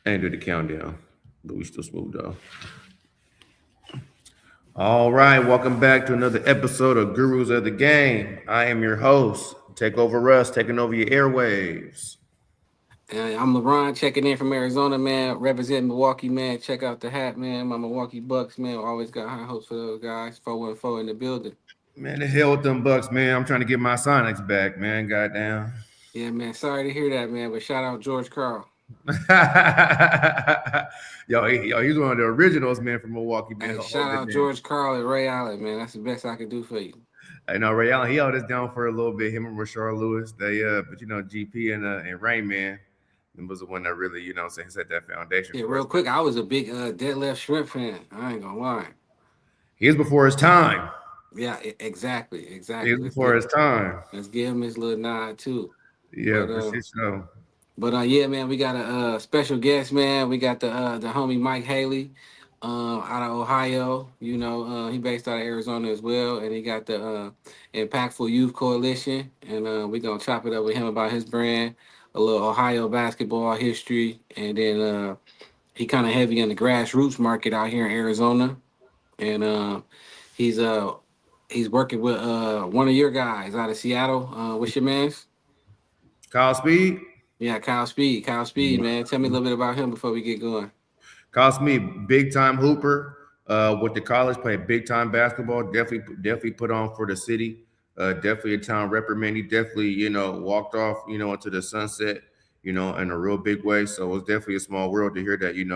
I ain't do the countdown, but we still smooth though. All right, welcome back to another episode of Gurus of the Game. I am your host. Take over Russ, taking over your airwaves. I'm LeBron checking in from Arizona, man. Representing Milwaukee, man. Check out the hat, man. My Milwaukee Bucks, man. Always got high hopes for those guys. 414 in the building. Man, the hell with them Bucks, man. I'm trying to get my Sonics back, man. Goddamn. Yeah, man. Sorry to hear that, man. But shout out George Carl. He's one of the originals, man, from Milwaukee, man. Hey, Hold shout it out down. George Carl and Ray Allen, man. That's the best I could do for you. I know Ray Allen, he held us down for a little bit. Him and Rashard Lewis, but GP and Rain Man, it was the one that really, set that foundation Yeah, for us. real quick, I was a big Dead Left Shrimp fan. I ain't gonna lie. He was before his time. Yeah, exactly, He exactly. was before his time. Let's give him his little nod too. Yeah, But for sure. yeah, man, we got a special guest, man. We got the homie Mike Haley, out of Ohio. He based out of Arizona as well, and he got the Impactful Youth Coalition, and we gonna chop it up with him about his brand, a little Ohio basketball history, and then he kind of heavy in the grassroots market out here in Arizona, and he's uh he's working with one of your guys out of Seattle. What's your man's? Kyle Speed. Yeah, Kyle Speed. Kyle Speed, man. Tell me a little bit about him before we get going. Kyle Speed, big time hooper. With the college, played big time basketball. Definitely put on for the city. Definitely a town reprimand. He definitely, walked off, into the sunset, in a real big way. So it was definitely a small world to hear that, him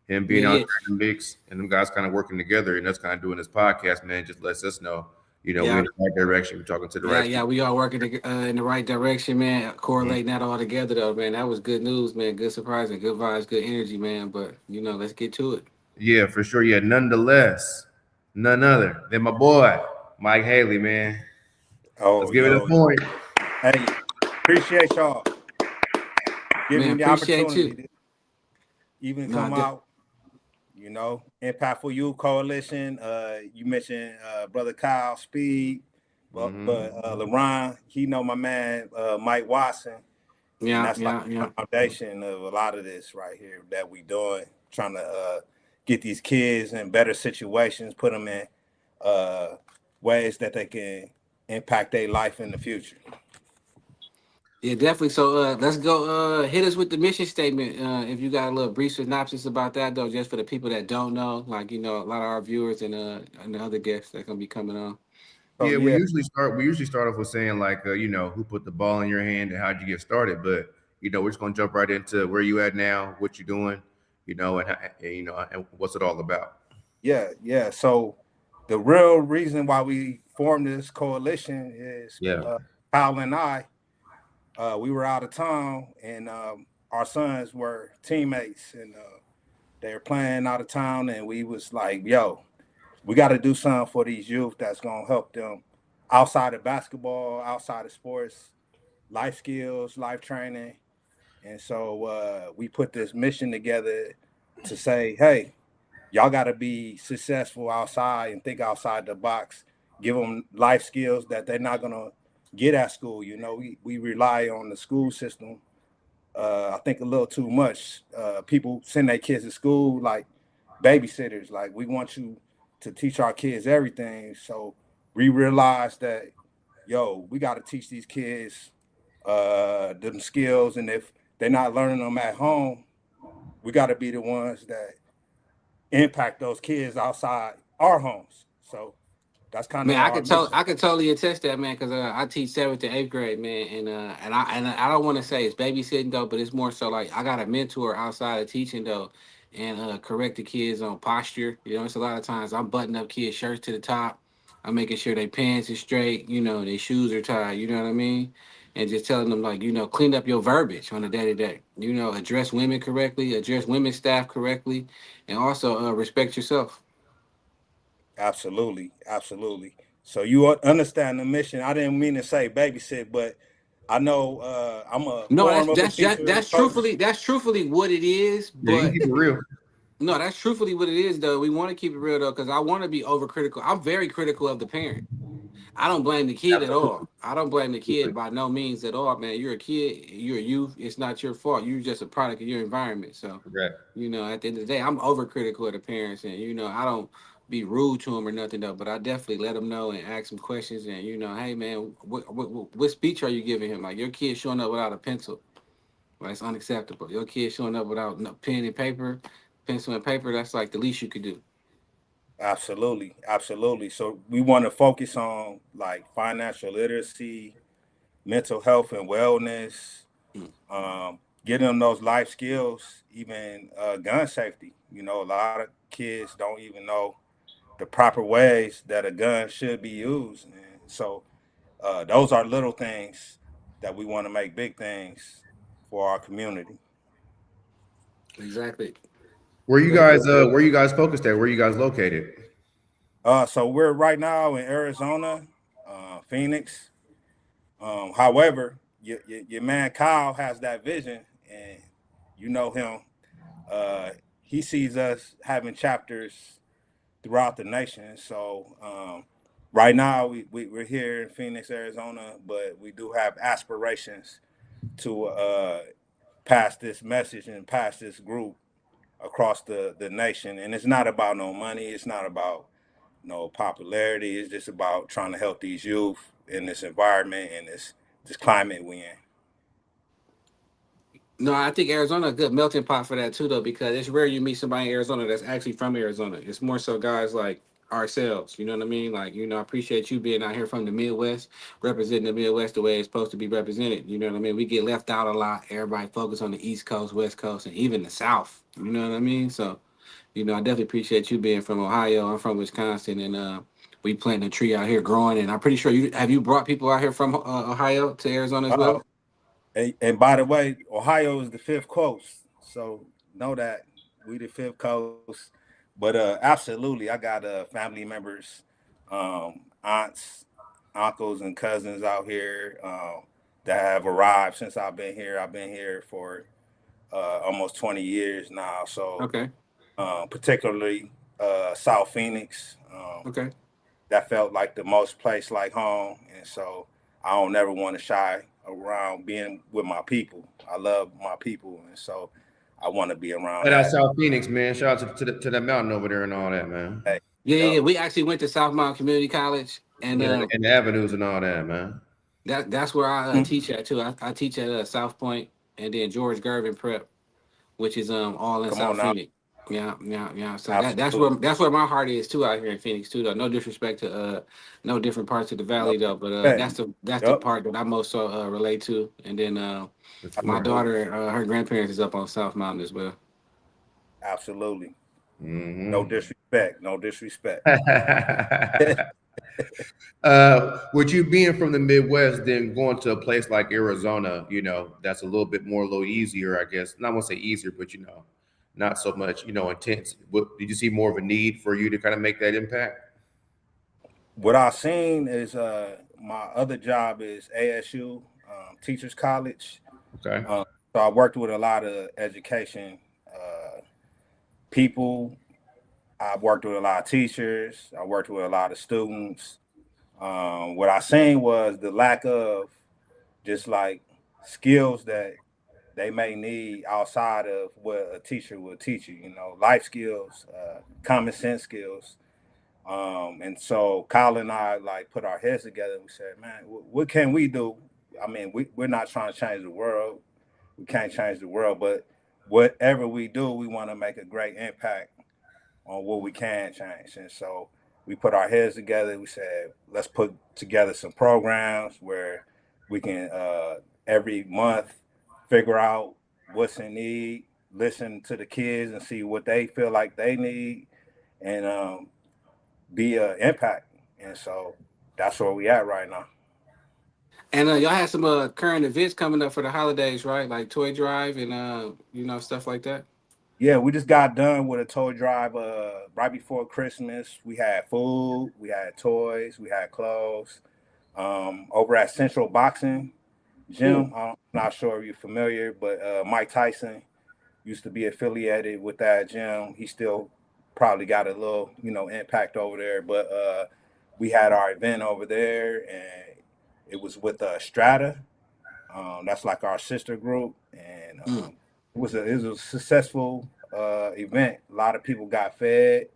Yeah, being out yeah, there in the mix and them guys kind of working together and us kind of doing this podcast, man, just lets us know, we're yeah, in the right direction. We're talking to the yeah, right yeah. people. We all working in the right direction, man. Correlating that all together, though, man. That was good news, man. Good surprise and good vibes, good energy, man. But let's get to it. Yeah, for sure. Yeah, nonetheless, none other than my boy, Mike Haley, man. Let's Oh, give it a yo, point. hey, appreciate y'all giving Man, me the appreciate opportunity you. to even Nah, come out. Impactful Youth Coalition. You mentioned brother Kyle Speed, but LeBron, he know my man Mike Watson, and yeah, that's like yeah, the yeah. foundation of a lot of this right here that we doing, trying to get these kids in better situations, put them in uh, ways that they can impact their life in the future. Yeah, definitely. So let's go hit us with the mission statement. If you got a little brief synopsis about that though, just for the people that don't know, like a lot of our viewers and the other guests that gonna be coming on. So Yeah, we yeah, usually start. We usually start off with saying like, who put the ball in your hand and how'd you get started. But we're just gonna jump right into where you at now, what you doing, and what's it all about. yeah. So the real reason why we formed this coalition is Yeah. Kyle and I. We were out of town, and our sons were teammates, and they were playing out of town, and we was like, "Yo, we got to do something for these youth that's gonna help them outside of basketball, outside of sports, life skills, life training." And so we put this mission together to say, "Hey, y'all got to be successful outside and think outside the box. Give them life skills that they're not gonna get at school. We rely on the school system. I think a little too much. People send their kids to school like babysitters. Like we want you to teach our kids everything. So we realized that, yo, we got to teach these kids them skills, and if they're not learning them at home, we got to be the ones that impact those kids outside our homes. So that's kind Man, of our mission. I could totally attest that, man, because I teach seventh to eighth grade, man, and I don't want to say it's babysitting though, but it's more so like I got a mentor outside of teaching though, and correct the kids on posture. It's a lot of times I'm buttoning up kids' shirts to the top, I'm making sure their pants is straight, their shoes are tied. You know what I mean? And just telling them like clean up your verbiage on a day to day. Address women correctly, address women's staff correctly, and also respect yourself. Absolutely, absolutely. So you understand the mission. I didn't mean to say babysit, but I know I'm a No, form of a teacher, coach. that's truthfully what it is. Yeah, you can But keep it real. no, that's truthfully what it is though. We want to keep it real though, because I want to be overcritical. I'm very critical of the parent. I don't blame the kid at Absolutely. all. I don't blame the kid by no means at all, man. You're a kid, you're a youth. It's not your fault. You're just a product of your environment. So, Correct. at the end of the day, I'm overcritical of the parents, and I don't be rude to them or nothing though. But I definitely let them know and ask them questions, and hey man, what speech are you giving him? Like your kid showing up without a pencil, well, it's unacceptable. Your kid showing up without no pen and paper, pencil and paper. That's like the least you could do. Absolutely, absolutely. So we want to focus on like financial literacy, mental health and wellness, Mm. getting them those life skills, even gun safety. A lot of kids don't even know the proper ways that a gun should be used. And so those are little things that we want to make big things for our community. Exactly. Where Exactly. you guys where you guys focused at? Where you guys located? So we're right now in Arizona, Phoenix. However, your man Kyle has that vision, and you know him. Uh, he sees us having chapters throughout the nation. So right now we're here in Phoenix, Arizona, but we do have aspirations to pass this message and pass this group across the nation. And it's not about no money. It's not about no popularity. It's just about trying to help these youth in this environment and this climate we in. No, I think Arizona a good melting pot for that too, though, because it's rare you meet somebody in Arizona that's actually from Arizona. It's more so guys like ourselves. You know what I mean? Like, I appreciate you being out here from the Midwest, representing the Midwest the way it's supposed to be represented. You know what I mean? We get left out a lot. Everybody focus on the East Coast, West Coast, and even the South. You know what I mean? So, I definitely appreciate you being from Ohio. I'm from Wisconsin, and we planting a tree out here growing. And I'm pretty sure you brought people out here from Ohio to Arizona as Uh, well. and by the way, Ohio is the fifth coast, so know that we the fifth coast. But absolutely, I got family members, aunts, uncles, and cousins out here that have arrived since I've been here. I've been here for almost 20 years now. So Okay. particularly South Phoenix. Okay. That felt like the most place like home, and so I don't never want to shy around being with my people. I love my people, and so I want to be around Shout out that. South Phoenix, man. Shout out to the mountain over there and all that, man. Hey, Yeah, yeah, yep. yeah. We actually went to South Mountain Community College, and Yeah, and the avenues and all that, man. that's where I Mhm. teach at too. I teach at South Point, and then George Gervin Prep, which is all in Come on South now, Phoenix. Yeah, yeah, yeah. So absolutely. that's where my heart is too out here in Phoenix too. Though no disrespect to no different parts of the No valley though, but respect. that's the Yep, part that I most so relate to. And then For my sure. absolutely, daughter, her grandparents is up on South Mountain as well. absolutely. No Hmm. disrespect. No disrespect. With you being from the Midwest, then going to a place like Arizona, that's a little bit more, a little easier, I guess. Not want to say easier, but not so much, intense. Did you see more of a need for you to kind of make that impact? What I've seen is my other job is ASU, Teachers College. Okay. Um, so I worked with a lot of education people. I worked with a lot of teachers. I worked with a lot of students. What I seen was the lack of just like skills that they may need outside of what a teacher will teach you. Life skills, common sense skills. And so Kyle and I like put our heads together and we said, man, what can we do? I mean, we're not trying to change the world. We can't change the world, but whatever we do, we want to make a great impact on what we can change. And so we put our heads together. We said, let's put together some programs where we can every month figure out what's in need, listen to the kids and see what they feel like they need, and be an impact. And so that's where we at right now. And y'all had some current events coming up for the holidays, right? Like toy drive and stuff like that. Yeah, we just got done with a toy drive right before Christmas. We had food, we had toys, we had clothes. Over at Central Boxing Hmm. Gym. I'm not sure if you're familiar, but Mike Tyson used to be affiliated with that gym. He still probably got a little, impact over there. But we had our event over there, and it was with Strata. That's like our sister group, and Mm, it was a successful event. A lot of people got fed.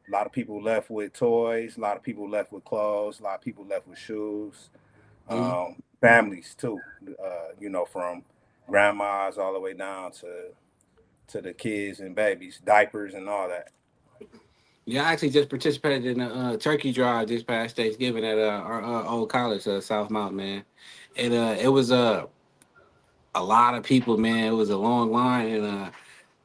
A lot of people left with toys. A lot of people left with clothes. A lot of people left with shoes. mm. Families too. From grandmas all the way down to the kids and babies, diapers and all that. Yeah, I actually just participated in a turkey drive this past Thanksgiving at our old college, South Mount, man. And it was a lot of people, man. It was a long line, and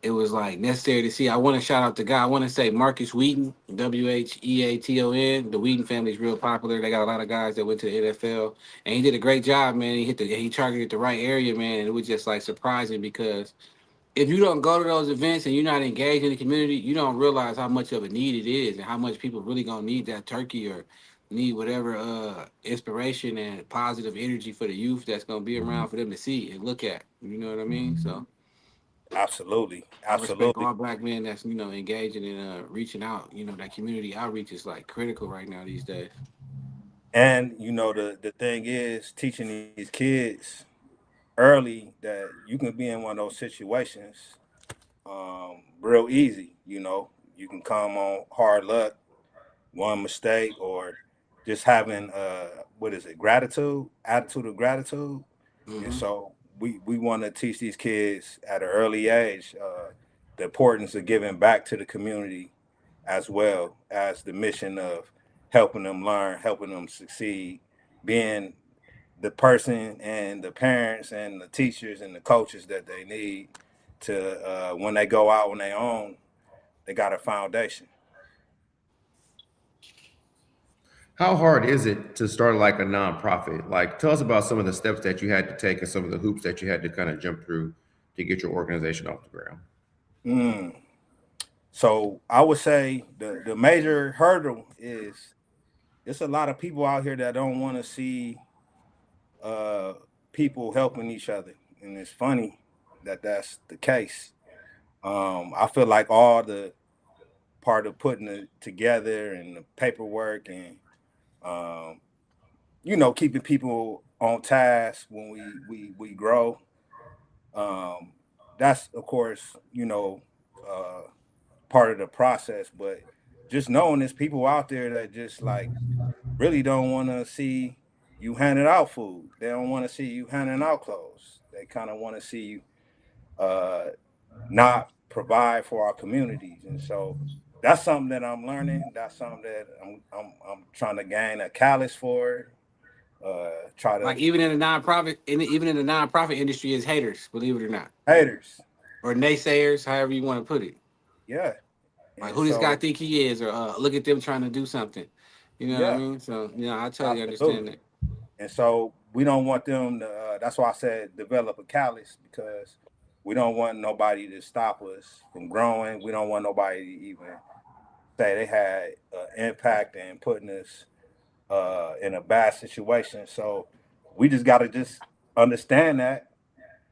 it was like necessary to see. I want to shout out the guy. I want to say Marcus Wheaton, Wheaton. The Wheaton family is real popular. They got a lot of guys that went to the NFL, and he did a great job, man. He targeted the right area, man. And it was just like surprising because if you don't go to those events and you're not engaged in the community, you don't realize how much of a need it is and how much people really gonna need that turkey or need whatever inspiration and positive energy for the youth that's gonna be around for them to see and look at. You know what I mean? So Absolutely, I respect absolutely. all black men that's engaging and reaching out. That community outreach is like critical right now these days. And the thing is teaching these kids early that you can be in one of those situations real easy. You can come on hard luck, one mistake, or just having what is it, gratitude, attitude of gratitude. And Hmm. so we want to teach these kids at an early age the importance of giving back to the community, as well as the mission of helping them learn, helping them succeed, being the person and the parents and the teachers and the coaches that they need to when they go out on their own, they got a foundation. How hard is it to start like a nonprofit? Like, tell us about some of the steps that you had to take and some of the hoops that you had to kind of jump through to get your organization off the ground. Mm. So I would say the major hurdle is it's a lot of people out here that don't want to see uh, people helping each other, and it's funny that that's the case. I feel like all the part of putting it together and the paperwork and um, keeping people on task when we grow. Um, that's of course uh, part of the process, but just knowing there's people out there that just like really don't want to see you handing out food. They don't want to see you handing out clothes. They kind of want to see you uh, not provide for our communities, and so that's something that I'm learning. That's something that I'm trying to gain a callus for. Try to Like even in the nonprofit, even in the nonprofit industry, is haters, believe it or not, haters, or naysayers, however you want to put it. yeah, Like and who this guy so think he is, or look at them trying to do something. You know what I yeah, mean? So I totally understand absolutely. that. And so we don't want them to. That's why I said develop a callus because we don't want nobody to stop us from growing. We don't want nobody to even say they had impact in putting us in a bad situation. So we just got to just understand that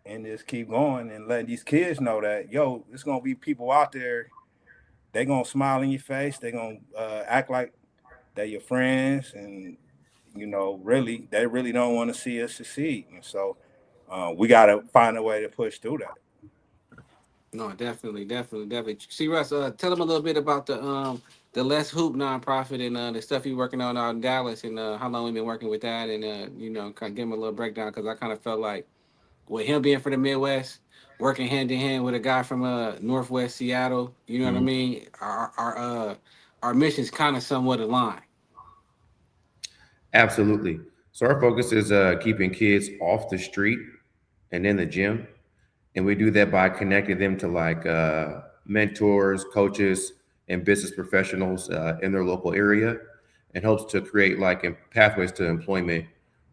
and just keep going and letting these kids know that there's gonna be people out there. They gonna smile in your face. They gonna act like they're your friends, and really, they really don't want to see us succeed. And so we got to find a way to push through that. No, definitely. See, Russ, tell them a little bit about the Let's Hoop nonprofit and the stuff you're working on out in Dallas and how long we've been working with that, and kind of give him a little breakdown because I kind of felt like with him being from the Midwest, working hand in hand with a guy from Northwest Seattle, you know what I Mhm. mean? Our missions kind of somewhat aligned. Absolutely. So our focus is keeping kids off the street and in the gym, and we do that by connecting them to like mentors, coaches, and business professionals in their local area, and helps to create like pathways to employment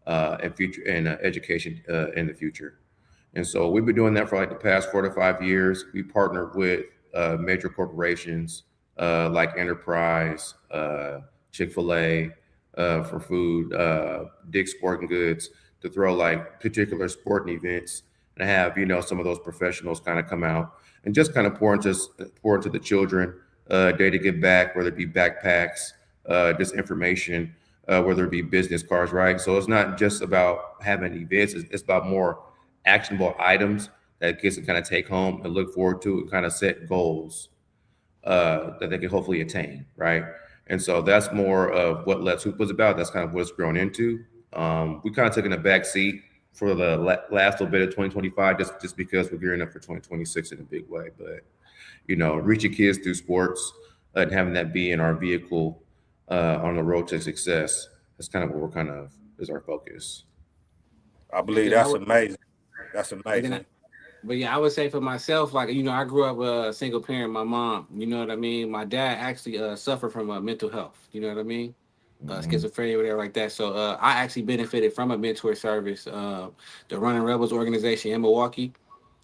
and future and education in the future. And so we've been doing that for like the past 4 to 5 years. We partner with major corporations like Enterprise, Chick-fil-A for food, Dick's Sporting Goods to throw like particular sporting events and have some of those professionals kind of come out and just kind of pour into the children day to give back, whether it be backpacks, just information, whether it be business cards, right? So it's not just about having events; it's about more actionable items that kids can kind of take home and look forward to, and kind of set goals that they can hopefully attain, right? And so that's more of what Let's Hoop was about. That's kind of what it's grown into. We kind of took in a back seat for the last little bit of 2025, just because we're gearing up for 2026 in a big way. But reaching kids through sports and having that be in our vehicle on the road to success. That's kind of what we're kind of is our focus. I believe Yeah, I that's would, amazing. That's and then amazing. but yeah, I would say for myself, like I grew up a single parent. My mom, you know what I mean. My dad actually suffered from mental health. You know what I mean, Hmm. schizophrenia, whatever like that. So I actually benefited from a mentor service, the Running Rebels organization in Milwaukee,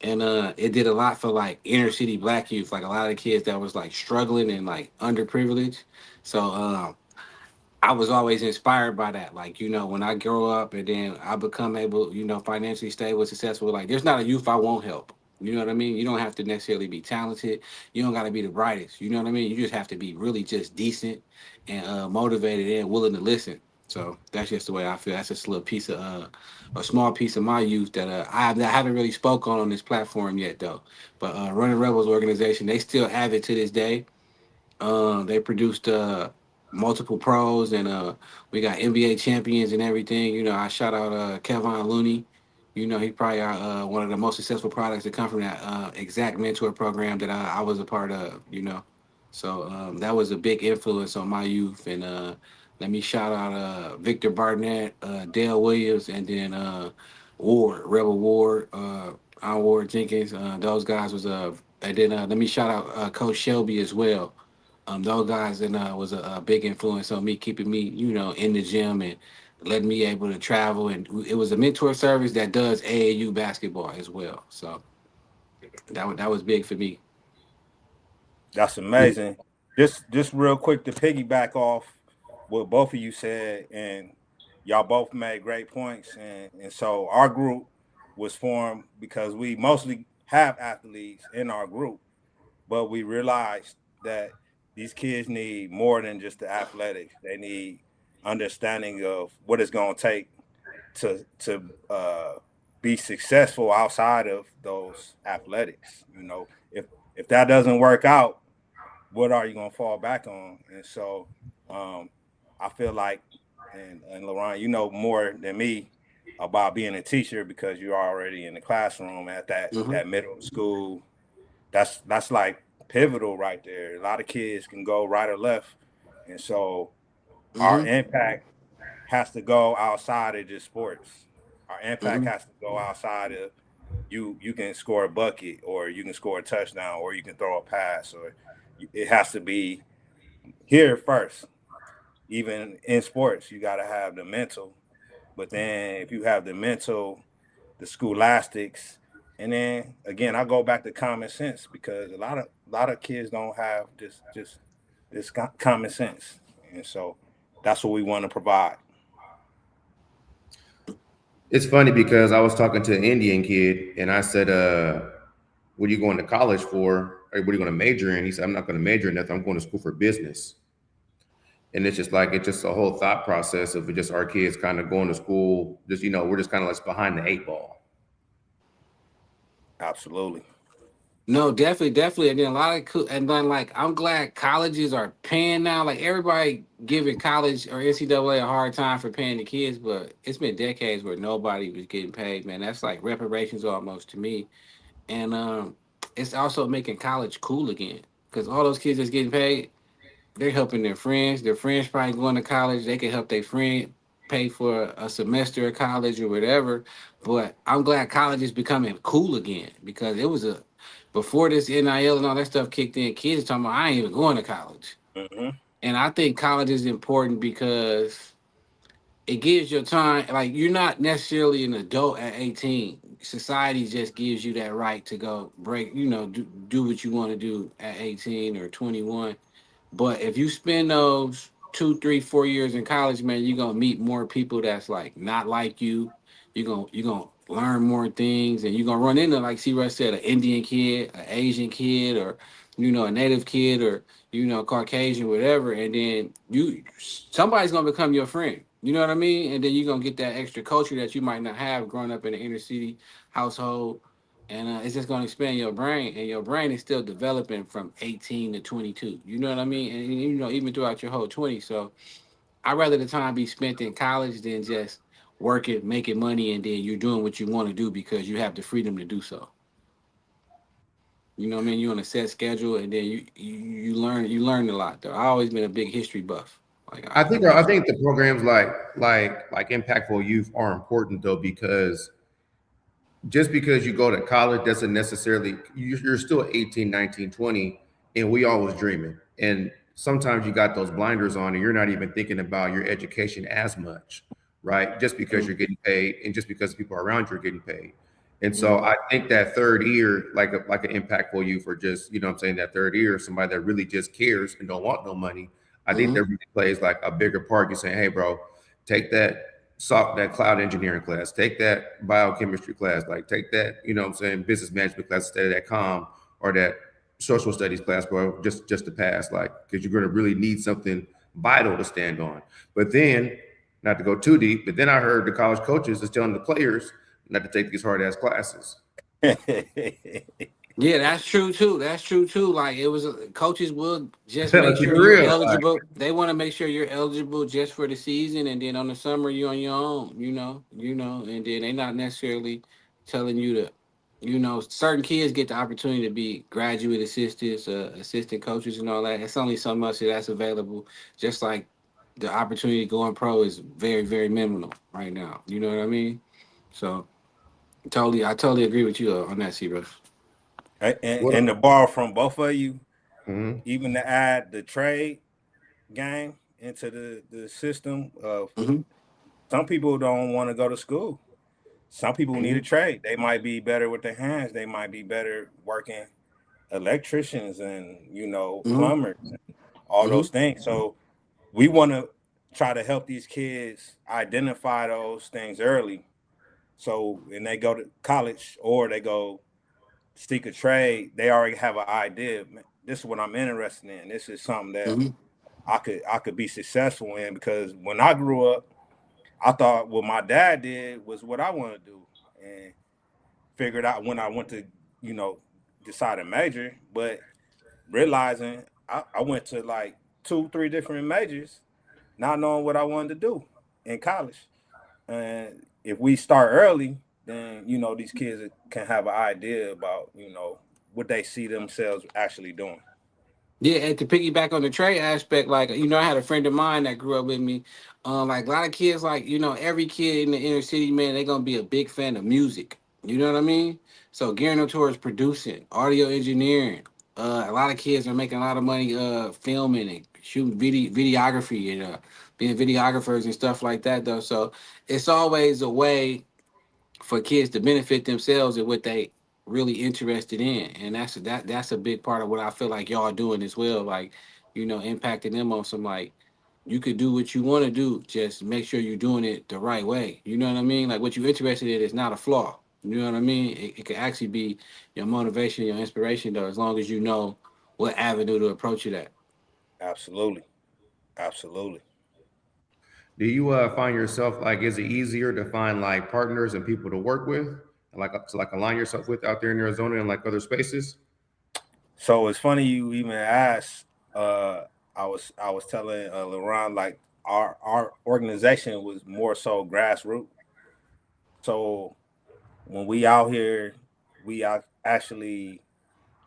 and it did a lot for like inner city black youth, like a lot of kids that was like struggling and like underprivileged. So I was always inspired by that. Like, when I grow up and then I become able, financially stable, successful, like there's not a youth I won't help. You know what I mean? You don't have to necessarily be talented. You don't got to be the brightest. You know what I mean? You just have to be really just decent and motivated and willing to listen. So that's just the way I feel. That's just a little piece of, a small piece of my youth that I haven't really spoke on this platform yet, though. But Running Rebels organization, they still have it to this day. They produced multiple pros, and we got NBA champions and everything. I shout out Kevon Looney. He probably one of the most successful products that come from that exact mentor program that I was a part of. So that was a big influence on my youth. And let me shout out Victor Barnett, Dale Williams, and then Ward, Rebel Ward, Ward Jenkins. Those guys was and then let me shout out Coach Shelby as well. Those guys and was a big influence on me, keeping me, in the gym and letting me able to travel. And it was a mentor service that does AAU basketball as well. So that was big for me. That's amazing. Just real quick to piggyback off what both of you said, and y'all both made great points. And so our group was formed because we mostly have athletes in our group, but we realized that these kids need more than just the athletics. They need understanding of what it's going to take to be successful outside of those athletics. If that doesn't work out, what are you going to fall back on? And so um, I feel like, and Laurent, you know more than me about being a teacher because you're already in the classroom at Hmm. that middle school. That's like pivotal right there. A lot of kids can go right or left, and so our Hmm. impact has to go outside of just sports. Our impact Hmm. has to go outside of you. You can score a bucket, or you can score a touchdown, or you can throw a pass, or it has to be here first. Even in sports, you got to have the mental. But then if you have the mental, the scholastics, and then again, I go back to common sense because a lot of kids don't have this common sense, and so that's what we want to provide. It's funny because I was talking to an Indian kid and I said, "What are you going to college for? Or what are you going to major in?" He said, "I'm not going to major in nothing. I'm going to school for business." And it's just a whole thought process of just our kids kind of going to school. Just we're just kind of like behind the eight ball. Absolutely. No, definitely, definitely. And then a lot of and then like I'm glad colleges are paying now. Like everybody giving college or NCAA a hard time for paying the kids, but it's been decades where nobody was getting paid. Man, that's like reparations almost to me. And it's also making college cool again because all those kids that's getting paid, they're helping their friends. Their friends probably going to college. They can help their friend pay for a semester of college or whatever. But I'm glad college is becoming cool again because it was a before this NIL and all that stuff kicked in. Kids are talking about I ain't even going to college, Hmm. and I think college is important because it gives your time. Like you're not necessarily an adult at 18. Society just gives you that right to go break. Do what you want to do at 18 or 21, but if you spend those 2, 3, 4 years in college, man, you're gonna meet more people that's like not like you. You're gonna learn more things, and you're gonna run into, like C. Russ said, an Indian kid, an Asian kid, or a native kid or Caucasian, whatever, and then somebody's gonna become your friend. You know what I mean? And then you're gonna get that extra culture that you might not have growing up in an inner city household, and it's just gonna expand your brain, and your brain is still developing from 18 to 22. You know what I mean? And even throughout your whole 20. So I'd rather the time be spent in college than just working, making money, and then you're doing what you want to do because you have the freedom to do so. You know what I mean? You're on a set schedule, and then you learn a lot. Though I always been a big history buff. Like I I think love. I think the programs like impactful youth are important though, because just because you go to college doesn't necessarily you're still 18, 19, 20, and we always dreaming. And sometimes you got those blinders on and you're not even thinking about your education as much, right? Just because Mm-hmm. you're getting paid and just because people around you are getting paid. And so Mm-hmm. I think that third year, like an impactful you for just, what I'm saying, that third year, somebody that really just cares and don't want no money, I think Mm-hmm. that really plays like a bigger part. You're saying, hey, bro, take that cloud engineering class, take that biochemistry class, like take that, what I'm saying, business management class instead of that or that social studies class, bro, just to pass, like, because you're going to really need something vital to stand on. But then, not to go too deep, but then I heard the college coaches is telling the players not to take these hard ass classes. Yeah, that's true too. That's true too. Like it was, coaches will just make Let's keep sure it you're real. Like, eligible. They want to make sure you're eligible just for the season, and then on the summer you're on your own. And then they're not necessarily telling you to. Certain kids get the opportunity to be graduate assistants, assistant coaches, and all that. It's only so much that's available. Just like the opportunity to go on pro is very, very minimal right now. You know what I mean? So I totally agree with you on that, Seabro. and, what? and the bar from both of you, Mhm. even to add the trade game into the system of Hmm. some people don't want to go to school. Some people need a Mhm. trade. They might be better with their hands. They might be better working electricians and Hmm. plumbers and all Hmm. those things. So we want to try to help these kids identify those things early. So when they go to college or they go seek a trade, they already have an idea. "Man, this is what I'm interested in. This is something that Hmm. I could be successful in." Because when I grew up, I thought what my dad did was what I want to do, and figured out when I went to you know decide a major, but realizing I went to like 2, 3 different majors, not knowing what I wanted to do in college. And if we start early, then these kids can have an idea about what they see themselves actually doing. Yeah, and to piggyback on the trade aspect, like I had a friend of mine that grew up with me. Like a lot of kids, like every kid in the inner city, man, they're gonna be a big fan of music. You know what I mean? So gearing them towards producing, audio engineering. A lot of kids are making a lot of money, filming and shooting videography and being videographers and stuff like that, though. So it's always a way for kids to benefit themselves and what they really interested in, and that's a big part of what I feel like y'all doing as well, like impacting them on some, like, you could do what you want to do, just make sure you're doing it the right way. You know what I mean? Like what you're interested in is not a flaw. You know what I mean? It could actually be your motivation, your inspiration, though, as long as you know what avenue to approach it at. Absolutely, absolutely. Do you find yourself like, is it easier to find like partners and people to work with, and like to like align yourself with out there in Arizona and like other spaces? So it's funny you even asked. Uh, I was telling LeRon, like our organization was more so grassroots. So when we out here, we are actually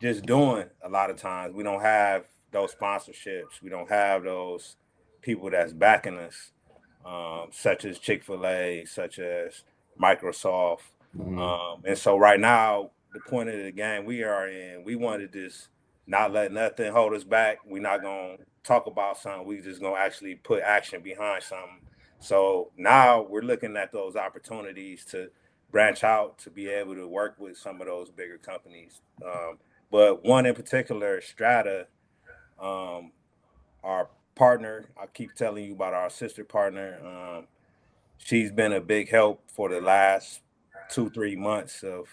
just doing a lot of times. We don't have those sponsorships. We don't have those people that's backing us, such as Chick-fil-A, such as Microsoft. Mhm. And so right now, the point of the game we are in, we want to just not let nothing hold us back. We're not going to talk about something. We just going to actually put action behind something. So now we're looking at those opportunities to branch out to be able to work with some of those bigger companies. But one in particular, Strata, um, our partner, I keep telling you about our sister partner. She's been a big help for the last 2, 3 months of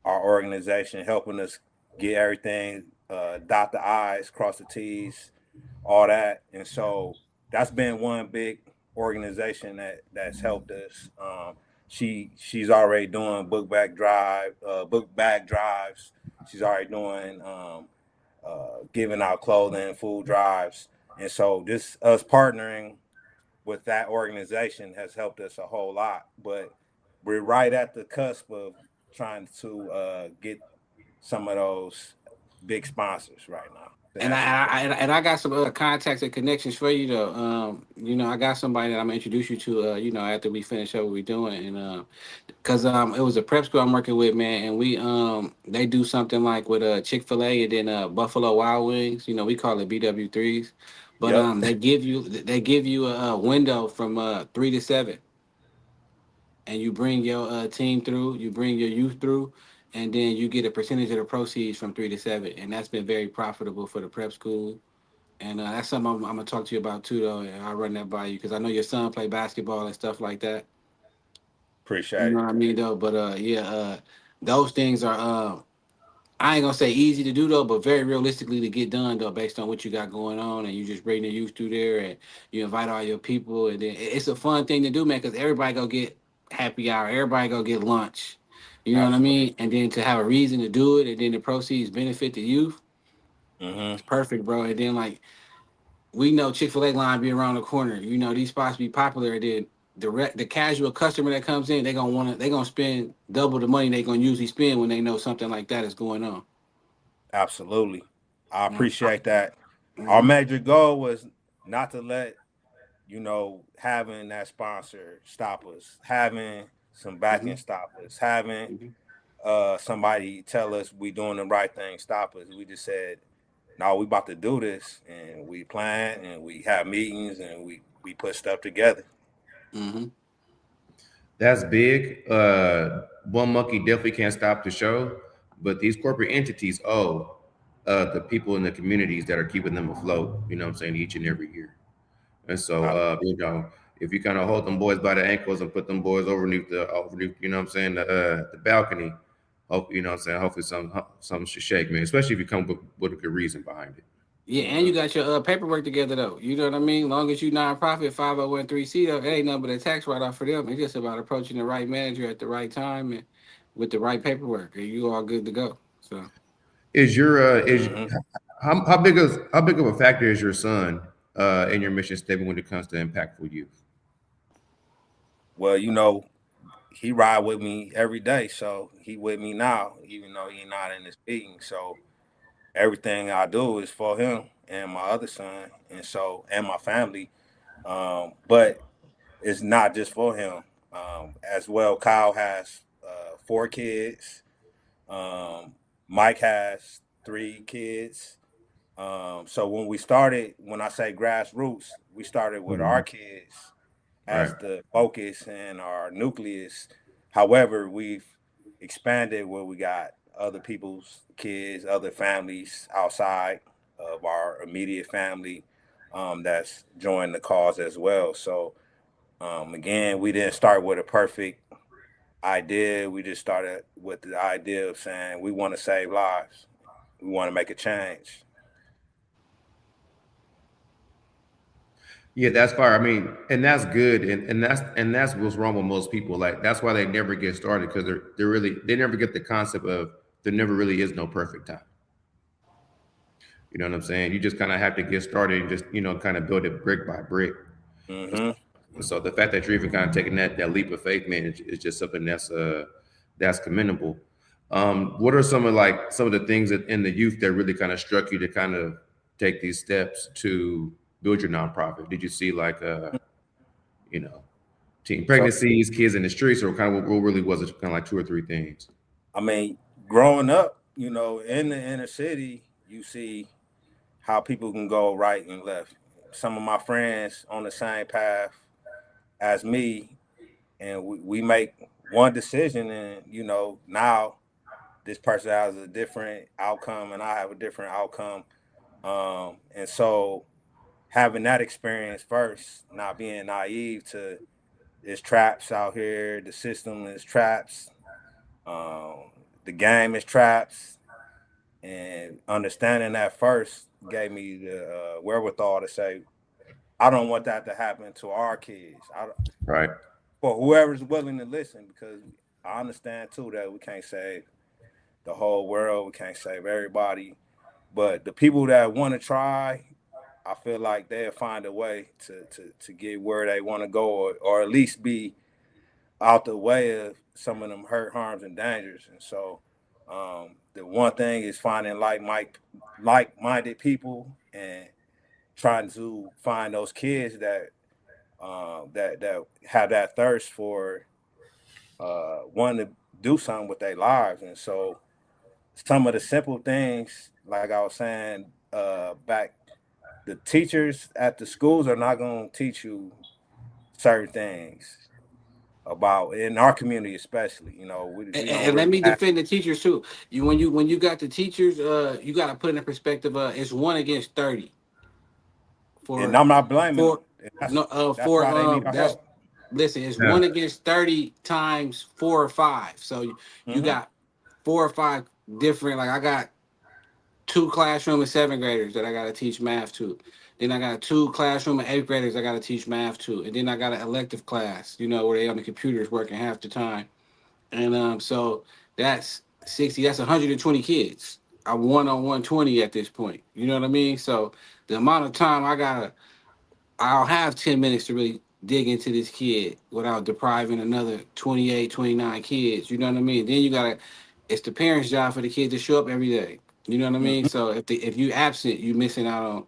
our organization, helping us get everything dot the I's, cross the T's, all that. And so that's been one big organization that's helped us. She's already doing book bag drives. She's already doing giving out clothing, food drives, and so this us partnering with that organization has helped us a whole lot. But we're right at the cusp of trying to get some of those big sponsors right now to And answer your question. I got some other contacts and connections for you though. I got somebody that I'm gonna introduce you to. After we finish up what we're doing, and cause it was a prep school I'm working with, man, and we they do something like with Chick-fil-A and then Buffalo Wild Wings. We call it BW3s, but Yep, they give you a window from 3 to 7, and you bring your team through, you bring your youth through, and then you get a percentage of the proceeds from 3 to 7, and that's been very profitable for the prep school. And that's something I'm gonna talk to you about too, though. And I'll run that by you because I know your son play basketball and stuff like that. You appreciate know it. what I mean, though. But those things are I ain't gonna say easy to do though, but very realistically to get done though, based on what you got going on, and you just bring the youth through there, and you invite all your people, and then it's a fun thing to do, man, because everybody go get happy hour, everybody go get lunch. You know what I Absolutely. mean? And then to have a reason to do it, and then the proceeds benefit the youth, Mm-hmm. it's perfect, bro. And then like we know Chick-fil-A line be around the corner. These spots be popular. And then the casual customer that comes in, they gonna spend double the money they gonna usually spend when they know something like that is going on. Absolutely. I You know? appreciate that. Our Mhm, major goal was not to let having that sponsor stop us, having some backing mhm, stop us, having mhm. somebody tell us we doing the right thing stop us. We just said, no, we about to do this, and we plan and we have meetings and we put stuff together. Mhm. That's big. One monkey definitely can't stop the show, but these corporate entities owe the people in the communities that are keeping them afloat. You know what I'm saying? Each and every year. And so, I, if you kind of hold them boys by the ankles and put them boys overneath, you know what I'm saying, the balcony, hope you know what I'm saying. Hopefully, something should shake, man. Especially if you come with a good reason behind it. Yeah, and you got your paperwork together though. You know what I mean? Long as you nonprofit 5013C though, it ain't nothing but a tax write off for them. It's just about approaching the right manager at the right time and with the right paperwork, and you all good to go. So. Is your is mm-hmm. how big of a factor is your son in your mission statement when it comes to impactful youth? Well, he ride with me every day, so he with me now, even though he not in this meeting. So everything I do is for him and my other son, and my family. But it's not just for him as well. Kyle has 4 kids. Mike has 3 kids. So when I say grassroots, we started with our Mhm. kids Right. as the focus and our nucleus. However, we've expanded where we got other people's kids, other families outside of our immediate family that's joined the cause as well. So again, we didn't start with a perfect idea. We just started with the idea of saying we want to save lives. We want to make a change. Yeah, that's fire. I mean, and that's good, and that's what's wrong with most people. Like that's why they never get started because they never get the concept of there never really is no perfect time. You know what I'm saying? You just kind of have to get started and just kind of build it brick by brick. Mm-hmm. And so the fact that you're even kind of taking that leap of faith, man, is just something that's commendable. What are some of the things that in the youth that really kind of struck you to kind of take these steps to build your nonprofit? Did you see you know teen So pregnancies, kids in the streets, or kind of what really was it? Kind of like two or three things. I mean, growing up, in the inner city, you see how people can go right and left. Some of my friends on the same path as me, and we make one decision, and now this person has a different outcome, and I have a different outcome. And so having that experience first, not being naive to there's traps out here, the system is traps, um, the game is traps. And understanding that first gave me the wherewithal to say, I don't want that to happen to our kids. Right. For whoever's willing to listen, because I understand too that we can't save the whole world, we can't save everybody, but the people that want to try, I feel like they'll find a way to get where they want to go, or at least be out the way of some of them hurt, harms, and dangers. And so, the one thing is finding like-minded people and trying to find those kids that have that thirst for wanting to do something with their lives. And so, some of the simple things, like I was saying back, the teachers at the schools are not going to teach you certain things about in our community, especially. We don't And let really me have. defend the teachers too. When you got the teachers, you got to put in perspective. It's 1 against 30 And for I'm not blaming them. for And no that's why they need our that's help. listen. It's Yeah. 1 against 30 times 4 or 5. So you Hmm. got 4 or 5 different. Like I got 2 classroom of 7th graders that I got to teach math to. Then I got 2 classroom of 8th graders I got to teach math to, and then I got an elective class, where they on the computers working half the time. And so that's 60. That's 120 kids. I'm 1 on 120 at this point. You know what I mean? So the amount of time I'll have 10 minutes to really dig into this kid without depriving another 28, 29 kids. You know what I mean? Then it's the parents' job for the kid to show up every day. You know what I mean? Hmm. So if you absent, you missing out on,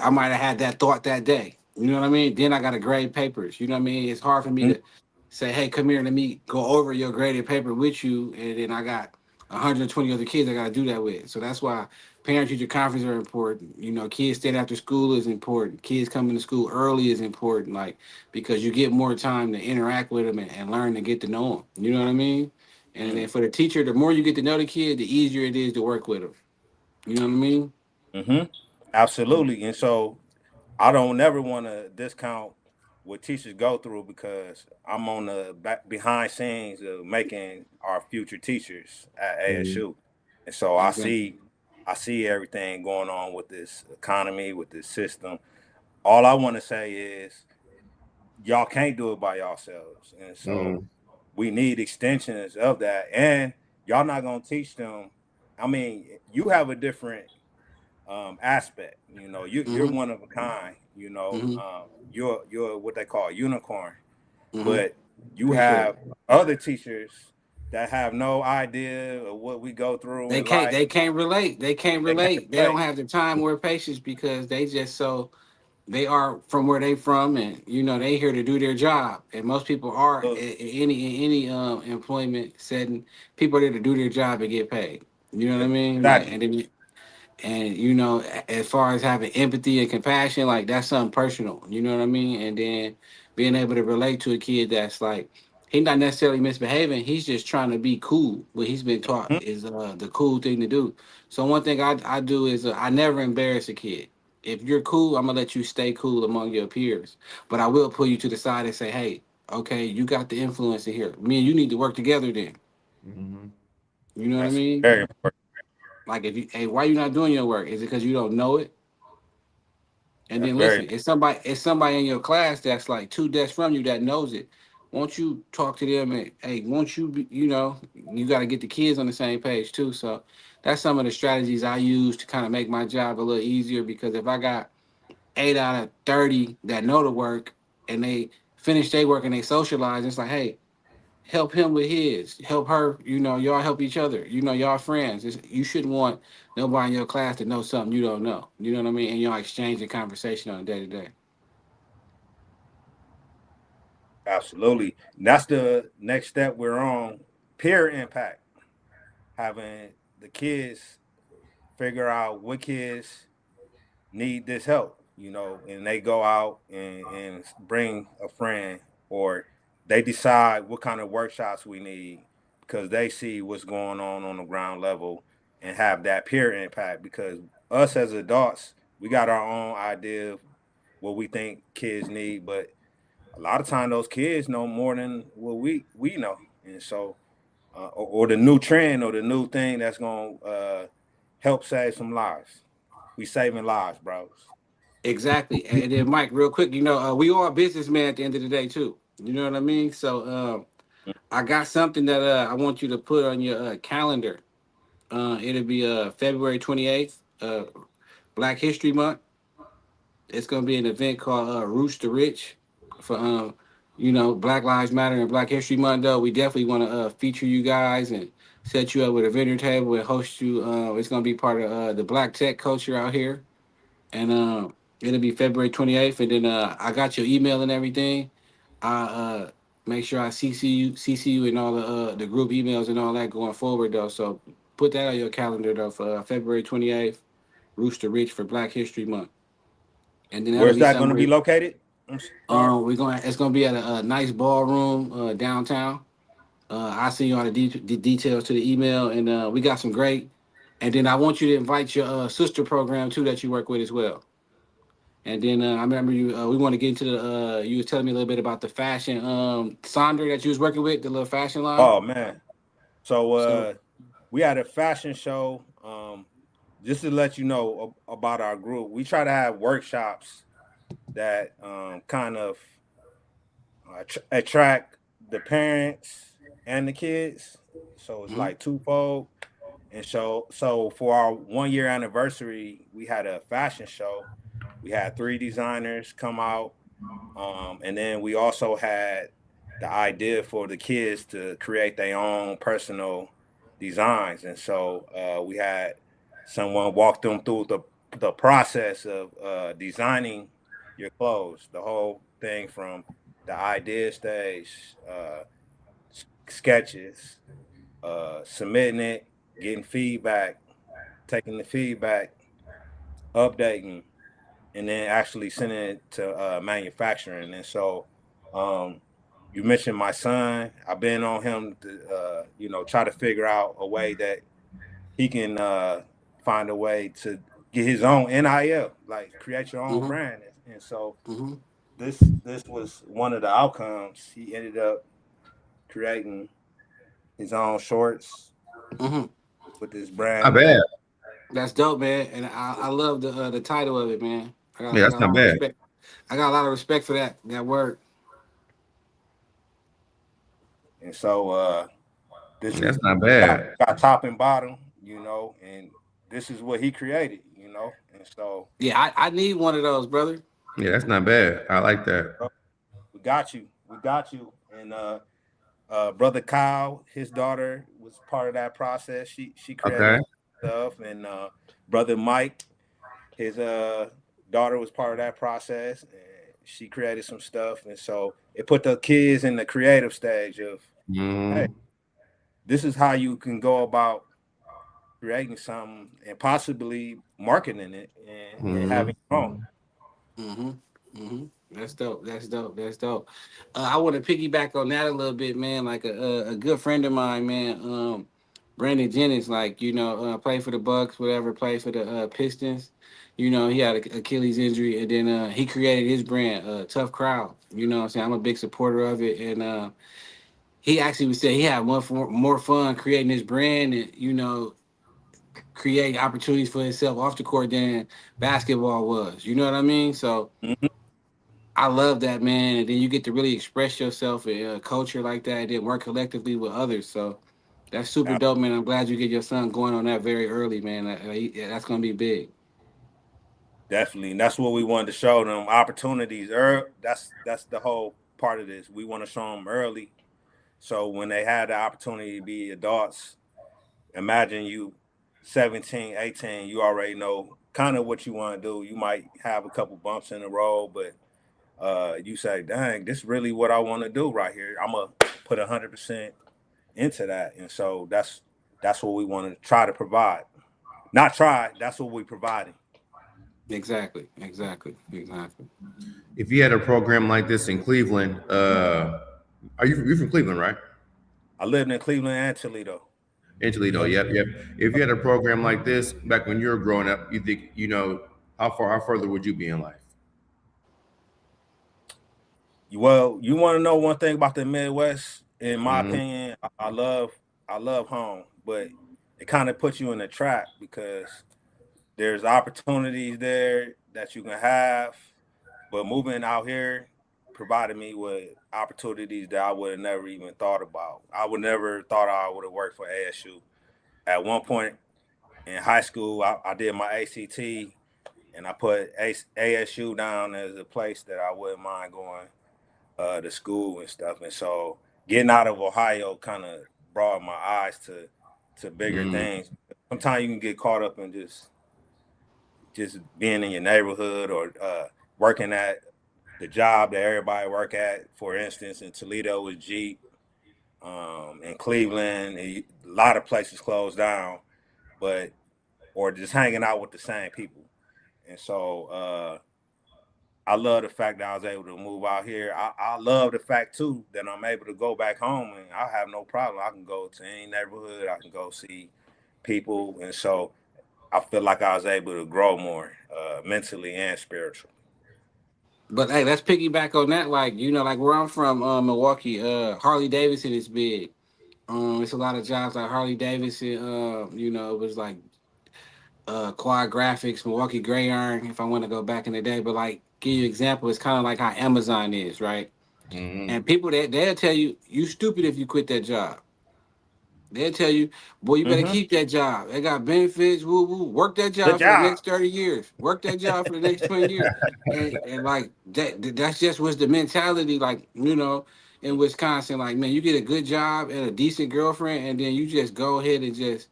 I might have had that thought that day. You know what I mean? Then I got to grade papers. You know what I mean? It's hard for me Hmm. to say, hey, come here, let me go over your graded paper with you. And then I got 120 other kids I got to do that with. So that's why parent teacher conferences are important. Kids staying after school is important. Kids coming to school early is important, like, because you get more time to interact with them and learn to get to know them. You know what I mean? And then for the teacher, the more you get to know the kid, the easier it is to work with them. You know what I mean? Hmm. Absolutely. And so I don't never want to discount what teachers go through, because I'm on the behind scenes of making our future teachers at Mhm. ASU. And so Okay. I see everything going on with this economy, with this system. All I want to say is y'all can't do it by yourselves. And so Mhm. we need extensions of that. And y'all not gonna teach them. I mean, you have a different aspect. You're Mm-hmm. one of a kind. Mm-hmm. You're what they call a unicorn. Mm-hmm. But you Appreciate have it. other teachers that have no idea of what we go through They in can't. life. They can't relate. They can't They can't relate. They don't relate. have the time or patience because they just so they are from where they from, and they here to do their job. And most people are Look, in any employment setting. People are there to do their job and get paid. You know what I mean? Like, exactly. and as far as having empathy and compassion, like that's something personal. You know what I mean? And then being able to relate to a kid that's like he's not necessarily misbehaving. He's just trying to be cool. What he's been taught Mhm. is the cool thing to do. So one thing I do is I never embarrass a kid. If you're cool, I'm gonna let you stay cool among your peers. But I will pull you to the side and say, hey, okay, you got the influence in here. Me and you need to work together then. Mhm. You know what I That's mean? very important. Like if you, hey, why you not doing your work? Is it because you don't know it? And That's then very listen, it's somebody in your class that's like 2 desks from you that knows it. Won't you talk to them and hey, won't you be, you got to get the kids on the same page too. So that's some of the strategies I use to kind of make my job a little easier because if I got 8 out of 30 that know the work and they finish their work and they socialize, it's like, hey, help him with his, help her, y'all help each other, y'all friends. You shouldn't want nobody in your class to know something you don't know. You know what I mean? And y'all exchanging conversation on a day to day. Absolutely. And that's the next step we're on. Peer impact. Having the kids figure out what kids need this help, and they go out and bring a friend, or they decide what kind of workshops we need because they see what's going on the ground level and have that peer impact. Because us as adults, we got our own idea of what we think kids need, but a lot of time those kids know more than what we know. And so or the new trend or the new thing that's gonna help save some lives. We saving lives, bros. Exactly. And then Mike, real quick, we are businessmen at the end of the day too. You know what I mean? So I got something that I want you to put on your calendar. It'll be February 28th, Black History Month. It's gonna be an event called Roots to Rich for Black Lives Matter and Black History Month. Though we definitely want to feature you guys and set you up with a vendor table and host you. It's gonna be part of the Black tech culture out here, and it'll be February 28th. And then I got your email and everything. I make sure I CC you in all the group emails and all that going forward though. So put that on your calendar though for February 28th, Roots to Rich for Black History Month. And then that'll Where's be that going to be somewhere. located? I'm sorry. It's gonna be at a nice ballroom downtown. I'll send you all the details to the email, and we got some great. And then I want you to invite your sister program too that you work with as well. And then I remember you. We want to get into the. You was telling me a little bit about the fashion Sonder that you was working with, the little fashion line. Oh man. So So. we had a fashion show. Just to let you know about our group, we try to have workshops that kind of attract the parents and the kids. So it's Mhm. like twofold. And so for our 1 year anniversary, we had a fashion show. We had 3 designers come out. And then we also had the idea for the kids to create their own personal designs. And so we had someone walk them through the process of designing your clothes, the whole thing from the idea stage, sketches, submitting it, getting feedback, taking the feedback, updating, and then actually sending it to manufacturing. And so you mentioned my son. I've been on him to try to figure out a way that he can find a way to get his own NIL, like create your own Mhm. brand. And so Mhm. this was one of the outcomes. He ended up creating his own shorts Mhm. with this brand Not name. bad. That's dope, man. And I love the title of it, man. Yeah, I that's got a not lot of bad. respect. I got a lot of respect for that word. And so this That's is not bad. got top and bottom, and this is what he created, and so Yeah, I need one of those, brother. Yeah, that's not bad. I like that. we got you, and brother Kyle, his daughter was part of that process. She Okay. created stuff, and brother Mike, his daughter was part of that process, and she created some stuff, and so it put the kids in the creative stage of, hey, Mm, this is how you can go about creating something and possibly marketing it and mm. having your own. Mm-hmm. Mm-hmm. That's dope. That's dope. That's dope. I want to piggyback on that a little bit, man. Like a good friend of mine, man. Brandon Jennings, like played for the Bucks, whatever. Played for the Pistons. He had a Achilles injury, and then he created his brand, Tough Crowd. You know what I'm saying? I'm a big supporter of it, and he actually would say he had more fun creating his brand, and create opportunities for himself off the court than basketball was. You know what I mean? So Mhm. I love that, man. And then you get to really express yourself in a culture like that and then work collectively with others. So that's super dope, man. I'm glad you get your son going on that very early, man. That's going to be big. Definitely, and that's what we wanted to show them opportunities. That's the whole part of this. We want to show them early, so when they had the opportunity to be adults, imagine you 17, 18, you already know kind of what you want to do. You might have a couple bumps in the road, but you say, dang, this is really what I want to do right here. I'm gonna put 100% into that. And so that's what we want to try to provide. Not try, that's what we're providing. Exactly. Exactly. Exactly. If you had a program like this in Cleveland, are you from Cleveland, right? I lived in Cleveland and Toledo. In Toledo, Yep. yep, yep. If you had a program like this back when you were growing up, you think, how further would you be in life? Well, you want to know one thing about the Midwest? In my Hmm. opinion, I love I love home, but it kind of puts you in a trap because there's opportunities there that you can have, but moving out here provided me with opportunities that I would have never even thought about. I would never thought I would have worked for ASU. At one point in high school, I did my ACT and I put ASU down as a place that I wouldn't mind going to school and stuff. And so getting out of Ohio kind of brought my eyes to bigger Mm. things. Sometimes you can get caught up in just being in your neighborhood or working at the job that everybody work at. For instance, in Toledo was Jeep. In Cleveland, a lot of places closed down, but or just hanging out with the same people. And so I love the fact that I was able to move out here. I love the fact too that I'm able to go back home and I have no problem. I can go to any neighborhood. I can go see people, and so I feel like I was able to grow more mentally and spiritually. But hey, let's piggyback on that. Like, like where I'm from, Milwaukee, Harley Davidson is big. It's a lot of jobs like Harley Davidson. It was like Quad Graphics, Milwaukee Gray Iron. If I want to go back in the day, but like give you an example, it's kind of like how Amazon is, right? Mm-hmm. And people that they'll tell you stupid if you quit that job. They'll tell you, boy, you better Mm-hmm. keep that job. They got benefits. Woo woo. Work that Good job for the job. next 30 years. Work that job for the next 20 years. And like that's just was the mentality. Like in Wisconsin, like man, you get a good job and a decent girlfriend, and then you just go ahead and just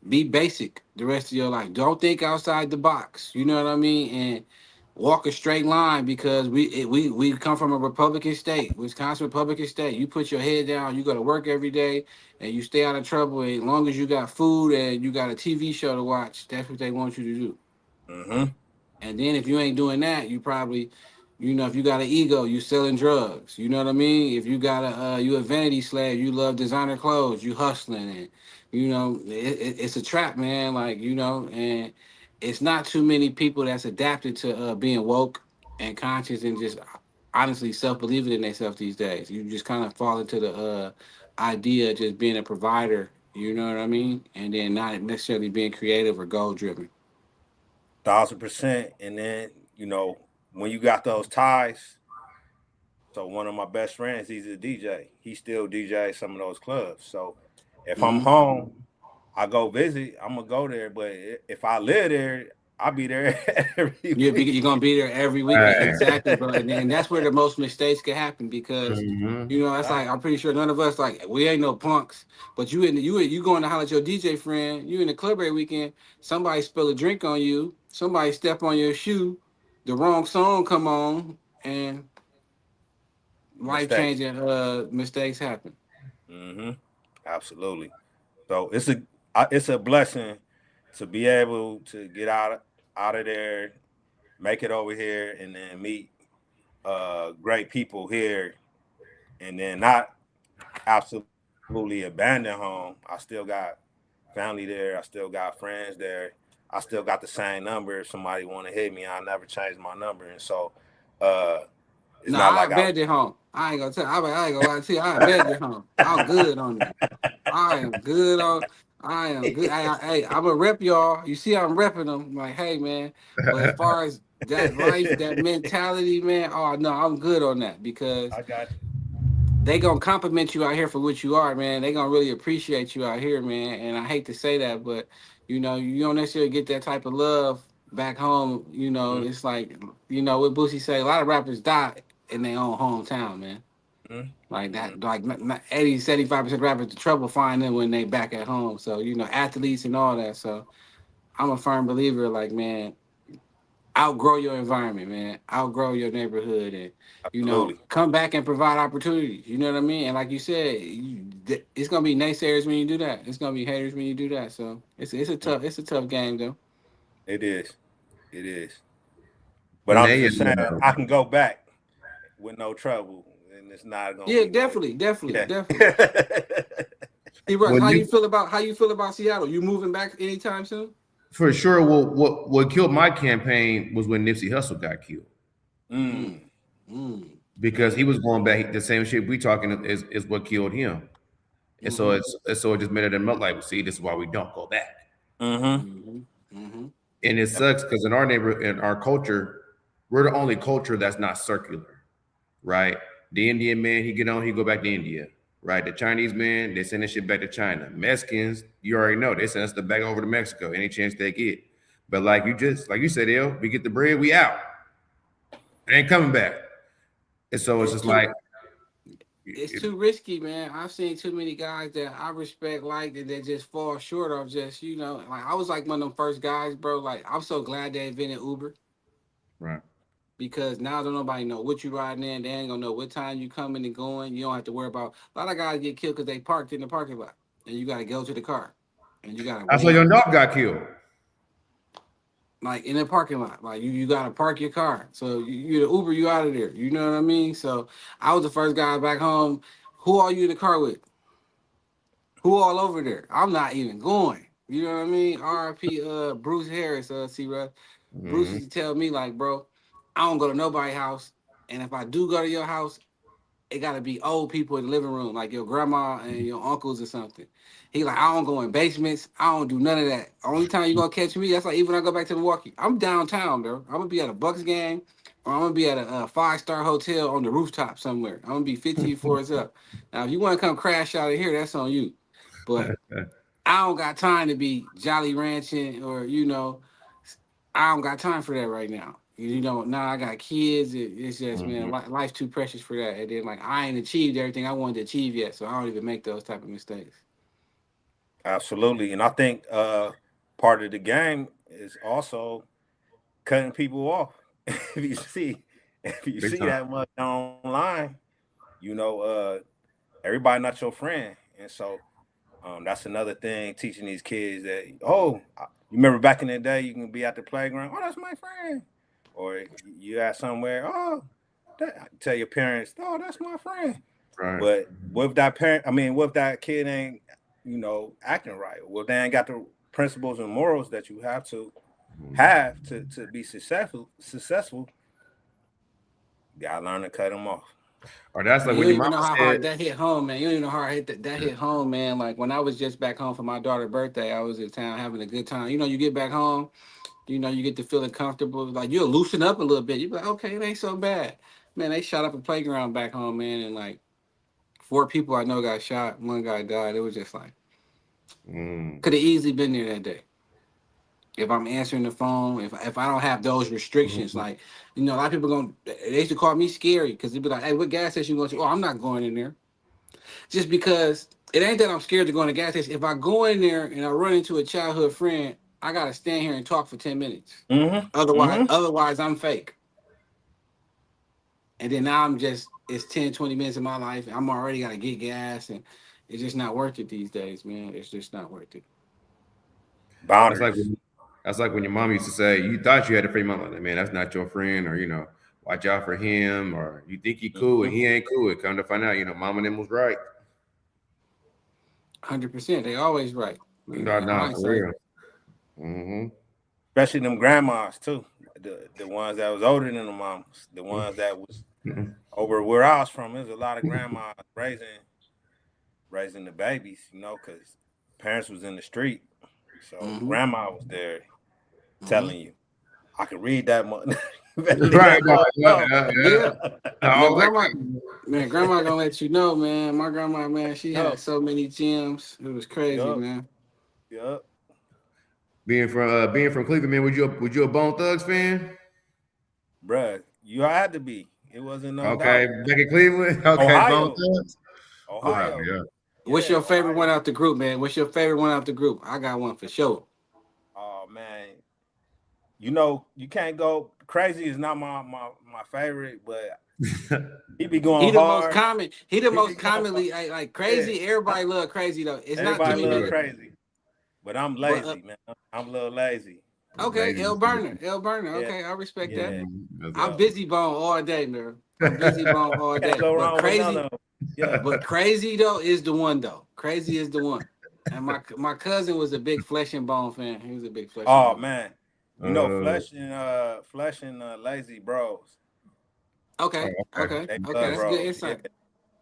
be basic the rest of your life. Don't think outside the box. You know what I mean? And walk a straight line because we come from a Republican state, Wisconsin Republican state. You put your head down. You go to work every day, and you stay out of trouble. And as long as you got food and you got a TV show to watch, that's what they want you to do. Mm-hmm. And then if you ain't doing that, you probably, if you got an ego, you selling drugs. You know what I mean? If you got you a vanity slave, you love designer clothes, you hustling, and it's a trap, man. Like and it's not too many people that's adapted to being woke and conscious and just honestly self believing in themselves these days. You just kind of fall into the idea of just being a provider. You know what I mean? And then not necessarily being creative or goal driven. 1,000%. And then when you got those ties. So one of my best friends, he's a DJ. He still DJ some of those clubs. So if I'm Mm-hmm. home, I go visit. I'm gonna go there. But if I live there, I'll be there every week. You're gonna be there every weekend, Right. exactly, bro. And that's where the most mistakes can happen because Mm-hmm. that's Right. like I'm pretty sure none of us like we ain't no punks, but you going to holler at your DJ friend, you in the club every weekend, somebody spill a drink on you, somebody step on your shoe, the wrong song come on, and life Mistakes. changing mistakes happen. Mm-hmm. Absolutely. So it's a blessing to be able to get out of there, make it over here, and then meet great people here, and then not absolutely abandon home. I still got family there. I still got friends there. I still got the same number. If somebody want to hit me, I never change my number. And so uh, it's No, not I like I. abandoned home. I ain't gonna tell. I ain't gonna lie to you. I abandoned home. I'm good on it. I am good on. I am good. Hey, I'm a rep y'all. You see, I'm repping them. Like, hey, man. But as far as that life, that mentality, man. Oh no, I'm good on that because I got you. they gonna compliment you out here for what you are, man. They gonna really appreciate you out here, man. And I hate to say that, but you don't necessarily get that type of love back home. It's like what Boosie say. A lot of rappers die in their own hometown, man. Mm-hmm. Like Mm-hmm. that, like 80, 75% rappers, the trouble find them when they back at home. So, athletes and all that. So I'm a firm believer, like, man, outgrow your environment, man. Outgrow your neighborhood and, Absolutely. come back and provide opportunities. You know what I mean? And like you said, it's gonna be naysayers when you do that. It's gonna be haters when you do that. So it's a tough game though. It is. It is. But I'm Nay, just saying, I can go back with no trouble, and it's not gonna Yeah, be no. definitely, definitely, Yeah. definitely. Hey, Russ, well, how you you feel about Seattle? You moving back anytime soon? for sure. What killed my campaign was when Nipsey Hussle got killed Mm. Mm, Mm. because he mm. was going back the same shit we talking is what killed him. And so it just made them up like, see, this is why we don't go back. And it sucks because in our neighborhood, in our culture, we're the only culture that's not circular, right? The Indian man, he go back to India, right? The Chinese man, they send this shit back to China. Mexicans, you already know, they send us the back over to Mexico any chance they get. But like you said, we get the bread, we out. It ain't coming back. And so it's just like, it's too risky, man. I've seen too many guys that I respect like that just fall short of just, like I was like one of them first guys, bro. Like I'm so glad they invented Uber. Right. Because now don't nobody know what you riding in. They ain't gonna know what time you coming and going. You don't have to worry about a lot of guys get killed because they parked in the parking lot. And you gotta go to the car. And you gotta I saw your dog got killed. Like in the parking lot. Like you gotta park your car. So you the Uber, you out of there. You know what I mean? So I was the first guy back home. Who are you in the car with? Who all over there? I'm not even going. You know what I mean? R.I.P. Bruce Harris, C-Russ. Bruce used to tell me, like, bro, I don't go to nobody's house. And if I do go to your house, it gotta be old people in the living room, like your grandma and your uncles or something. He like, I don't go in basements. I don't do none of that. Only time you gonna catch me, that's like even when I go back to Milwaukee. I'm downtown, bro. I'm gonna be at a Bucks game, or I'm gonna be at a 5-star hotel on the rooftop somewhere. I'm gonna be 15 floors up. Now, if you want to come crash out of here, that's on you. But I don't got time to be jolly ranching or I don't got time for that right now. Now I got kids. It's just, man, life's too precious for that. And then, like, I ain't achieved everything I wanted to achieve yet, so I don't even make those type of mistakes. Absolutely. And I think part of the game is also cutting people off. if you see that much online, everybody not your friend. And so that's another thing, teaching these kids that, you remember back in the day, you can be at the playground, that's my friend. Or you at somewhere, tell your parents, that's my friend. Right. But what if that kid ain't, acting right? Well, they ain't got the principles and morals that you have to be successful. You gotta learn to cut them off. Or that's like you when don't your even know how mama hard that hit home, man. You don't even know how hard that hit home, man. Like when I was just back home for my daughter's birthday, I was in town having a good time. You get back home, you get to feeling comfortable. Like you'll loosen up a little bit. You be like, okay, it ain't so bad. Man, they shot up a playground back home, man, and like 4 people I know got shot. 1 guy died. It was just like could have easily been there that day. If I'm answering the phone, if I don't have those restrictions, like, a lot of people they used to call me scary because they'd be like, hey, what gas station you going to? Oh, I'm not going in there. Just because it ain't that I'm scared to go in the gas station. If I go in there and I run into a childhood friend, I got to stand here and talk for 10 minutes. Otherwise, I'm fake. And then now it's 10, 20 minutes of my life. And I'm already got to get gas. And it's just not worth it these days, man. It's just not worth it. That's like when your mom used to say, you thought you had a friend. Mom, like, man, that's not your friend. Or, watch out for him. Or you think he cool and he ain't cool. Come to find out, mom and them was right. 100%. They always right. No, for real. Especially them grandmas too. The ones that was older than the mamas. The ones that was over where I was from. There's a lot of grandmas raising the babies, because parents was in the street. So grandma was there telling you, I can read that much. Right. Grandma gonna let you know, man. My grandma, man, she had so many gems. It was crazy, man. Yep. Being from Cleveland, man, would you a Bone Thugs fan? Bruh, you had to be. It wasn't no doubt. Okay, back in Cleveland. Okay, Ohio. Bone Thugs. Ohio. Yeah. What's your favorite one out the group, man? What's your favorite one out the group? I got one for sure. Oh man, you can't go crazy. Is not my favorite, but he be going he the hard. Most common. He the most commonly like crazy. Yeah. Everybody love crazy though. It's everybody not too love crazy, but I'm lazy, man. I'm a little lazy. Okay, L Burner. Okay, I respect that. I'm busy bone all day, man. I'm busy bone all day. But crazy. Yeah, but crazy though is the one though. Crazy is the one. And my cousin was a big Flesh and Bone fan. He was a big Flesh. Oh man, Flesh and Lazy Bros. Okay. That's good insight.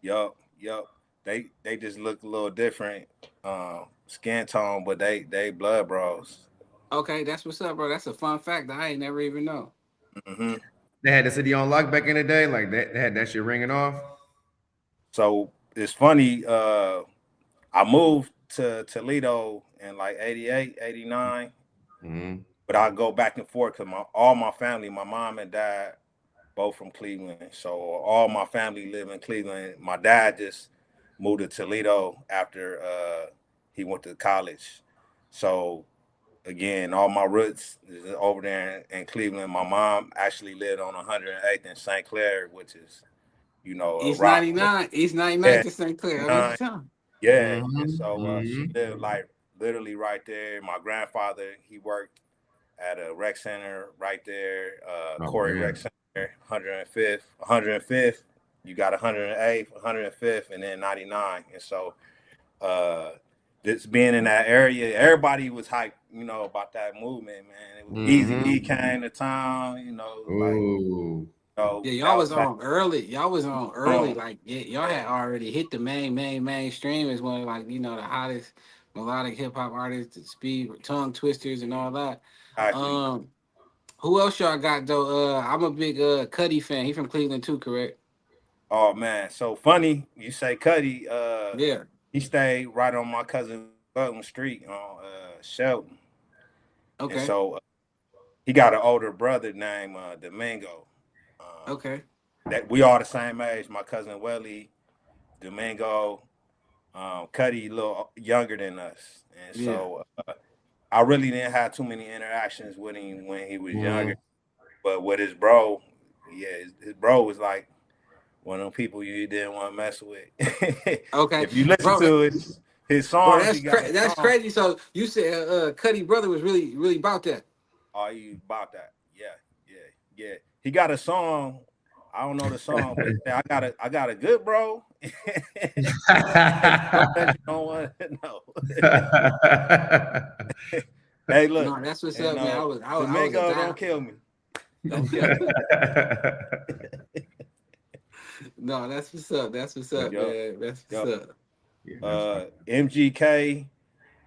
Yup. they just look a little different, skin tone, but they blood bros. Okay, that's what's up, bro. That's a fun fact that I ain't never even know. Hmm. They had the city on lock back in the day, like that. They had that shit ringing off. So it's funny. I moved to Toledo in like 88, 89, Mm-hmm. but I go back and forth because all my family, my mom and dad, both from Cleveland. So all my family live in Cleveland. My dad just moved to Toledo after he went to college. So again, all my roots is over there in Cleveland. My mom actually lived on 108th in St. Clair, which is, a East rock. 99, East 99 Yeah, to St. Clair. Oh, that's 9. the time. Yeah. And Mm-hmm. so she Mm-hmm. lived like literally right there. My grandfather, he worked at a rec center right there, Oh Corey Rec man. Center, 105th. You got 108th, 105th, and then 99. And so uh this being in that area, everybody was hyped, about that movement, man. It was Easy E Mm-hmm. came to town, like, Ooh. Yeah, that y'all was was back on early. Y'all was on early. on. Like, yeah, y'all Yeah, had already hit the mainstream as one of, like, the hottest melodic hip hop artists, the speed, tongue twisters, and all that. exactly. Um, who else y'all got though? I'm a big Cuddy fan. He from Cleveland too, correct? Oh man, so funny you say Cuddy. Yeah. He stayed right on my cousin Button Street on Shelton, and Okay. so he got an older brother named Domingo. Um, Okay. that we all the same age. My cousin Welly, Domingo, Cuddy, a little younger than us, and Yeah. so I really didn't have too many interactions with him when he was younger. Mm-hmm. But with his bro, yeah, his bro was like one of them people you didn't want to mess with. Okay, If you listen bro. to his songs, he got a That's song. crazy. So you said Cuddy brother was really about that. Are you about that? Yeah, yeah, yeah. He got a song. I don't know the song, but he said, I got a good bro. Bro that you don't want to know. Hey, look, No, that's what's and up, man. I was a Domingo, don't die. kill me. Don't kill me. No, that's what's up. That's what's up, Yup, man. That's what's yup. up. Yeah, that's fine. MGK,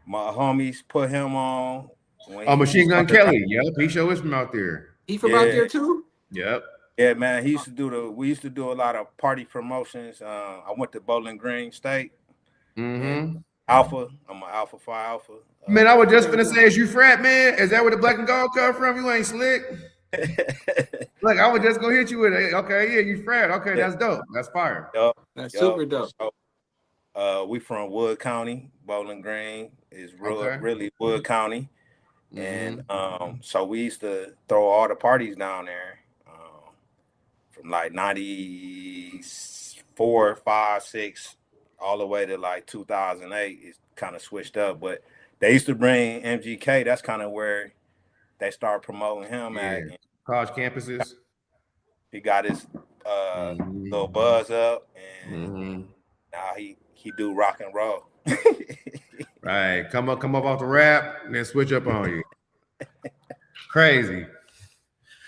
my homies put him on when Oh, he Machine Gun started. Kelly. Yep, he show is from out there. He from out Yeah, there too? Yep. yeah, man. We used to do a lot of party promotions. I went to Bowling Green State and Mm-hmm. Alpha. I'm an Alpha Phi Alpha. Man, I was just Okay, finna okay. say, is you frat, man? Is that where the black and gold come from? You ain't slick. Look, I was just gonna hit you with it. Okay, yeah, you frat. Okay, Yeah, that's dope. That's fire. yup, That's yup. super dope. So we from Wood County. Bowling Green is Okay. really Wood County. And Mm-hmm. so we used to throw all the parties down there, from like 94, 5, 6, all the way to like 2008. It's kind of switched up, but they used to bring MGK. That's kind of where they started promoting him at. Yeah. And College campuses. he got his little Mm-hmm. buzz up, and Mm-hmm. now he do rock and roll. Right. Come up off the rap, and then switch up on you. Crazy.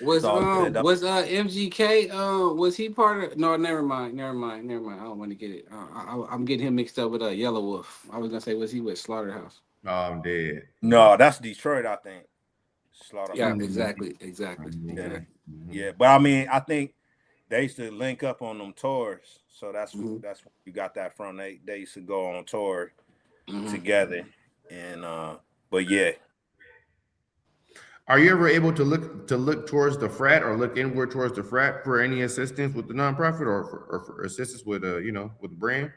It's all good though. Was MGK was he part of? No, never mind. I don't want to get it. I'm getting him mixed up with Yellow Wolf. I was gonna say, was he with Slaughterhouse? Oh, I'm dead. No, that's Detroit, I think. Yeah, Slaughterhouse. Mm-hmm. Yeah, exactly. Mm-hmm. yeah. But I mean, I think they used to link up on them tours, so that's Hmm. where you got that from. They used to go on tour Hmm. together, and but yeah, Are you ever able to look towards the frat or look inward towards the frat for any assistance with the nonprofit or for assistance with with the brand?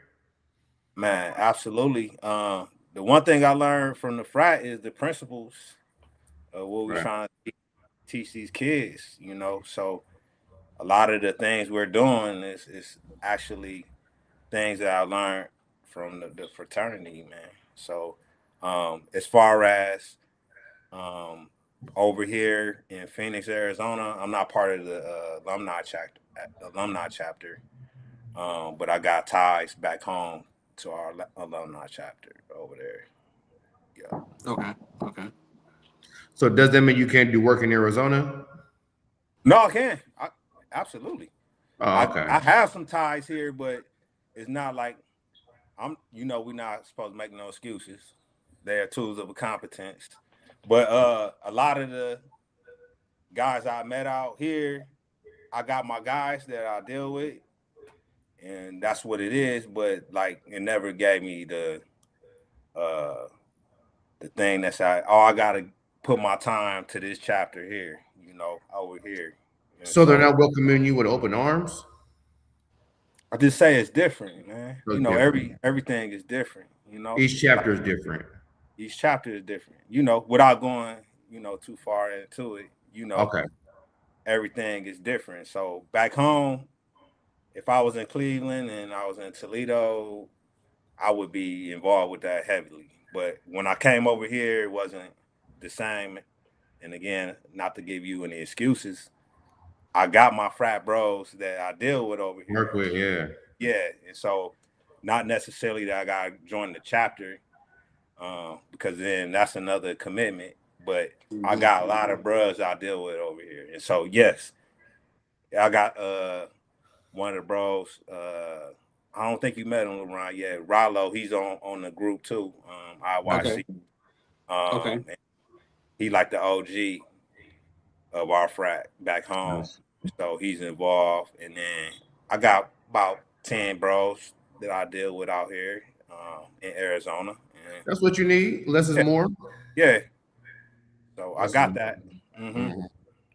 man, absolutely. The one thing I learned from the frat is the principles of what we're Right. trying to teach these kids. So a lot of the things we're doing is actually things that I learned from the fraternity, man. So as far as um, over here in Phoenix, Arizona, I'm not part of the alumni chapter, but I got ties back home to our alumni chapter over there. Yeah. Okay. So does that mean you can't do work in Arizona? No, I can. Absolutely. Oh, I okay. have some ties here, but it's not like we're not supposed to make no excuses. They are tools of competence. But a lot of the guys I met out here, I got my guys that I deal with, and that's what it is. But like, it never gave me uh the thing that's I gotta put my time to this chapter here, over here. And So they're so not welcoming you with open arms. I just say it's different, man. So different. Everything is different, Each Like chapter is different. each chapter is different, without going, too far into it, Okay. everything is different. So back home, if I was in Cleveland and I was in Toledo, I would be involved with that heavily. But when I came over here, it wasn't the same. And again, not to give you any excuses, I got my frat bros that I deal with over Work here. with, yeah. Yeah. And so not necessarily that I got to join the chapter, because then that's another commitment. But I got a lot of bros I deal with over here. And so, yes, I got one of the bros. I don't think you met him, LeBron, yet. Rollo, he's on the group too. Okay. IYC. Okay. And he like the OG of our frat back home. Nice. So he's involved. And then I got about 10 bros that I deal with out here in Arizona. And That's what you need. Less is yeah, more. yeah. So I Less is got more. that. Hmm. Mhm.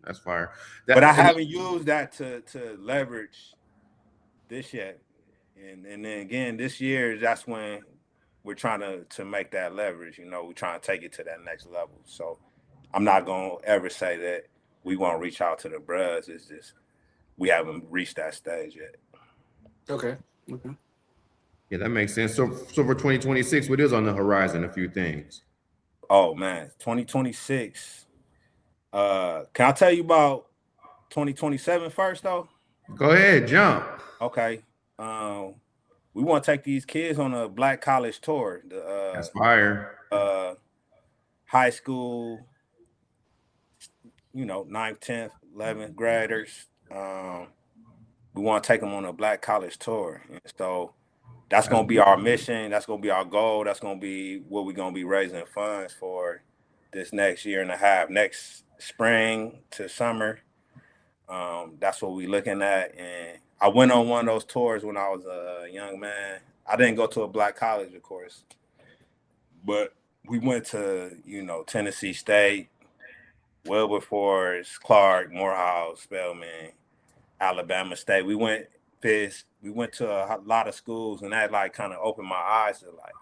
That's fire. But I That and haven't used that to leverage this yet. And then again, this year, that's when we're trying to make that leverage. We're trying to take it to that next level. So I'm not gonna ever say that we won't reach out to the bros. It's just we haven't reached that stage yet. Okay. Okay. yeah, that makes sense. So for 2026, what is on the horizon? A few things. Oh man, 2026. Can I tell you about 2027 first though? Go ahead, jump. Okay. We want to take these kids on a black college tour. That's fire. High school, ninth, 10th, 11th graders. We want to take them on a black college tour. And so that's That's going to be our mission. That's going to be our goal. That's going to be what we're going to be raising funds for this next year and a half, next spring to summer. That's what we're looking at. And I went on one of those tours when I was a young man. I didn't go to a black college, of course, but we went to, Tennessee State, Wilberforce, Clark, Morehouse, Spelman, Alabama State. We went to a lot of schools, and that like kind of opened my eyes to like,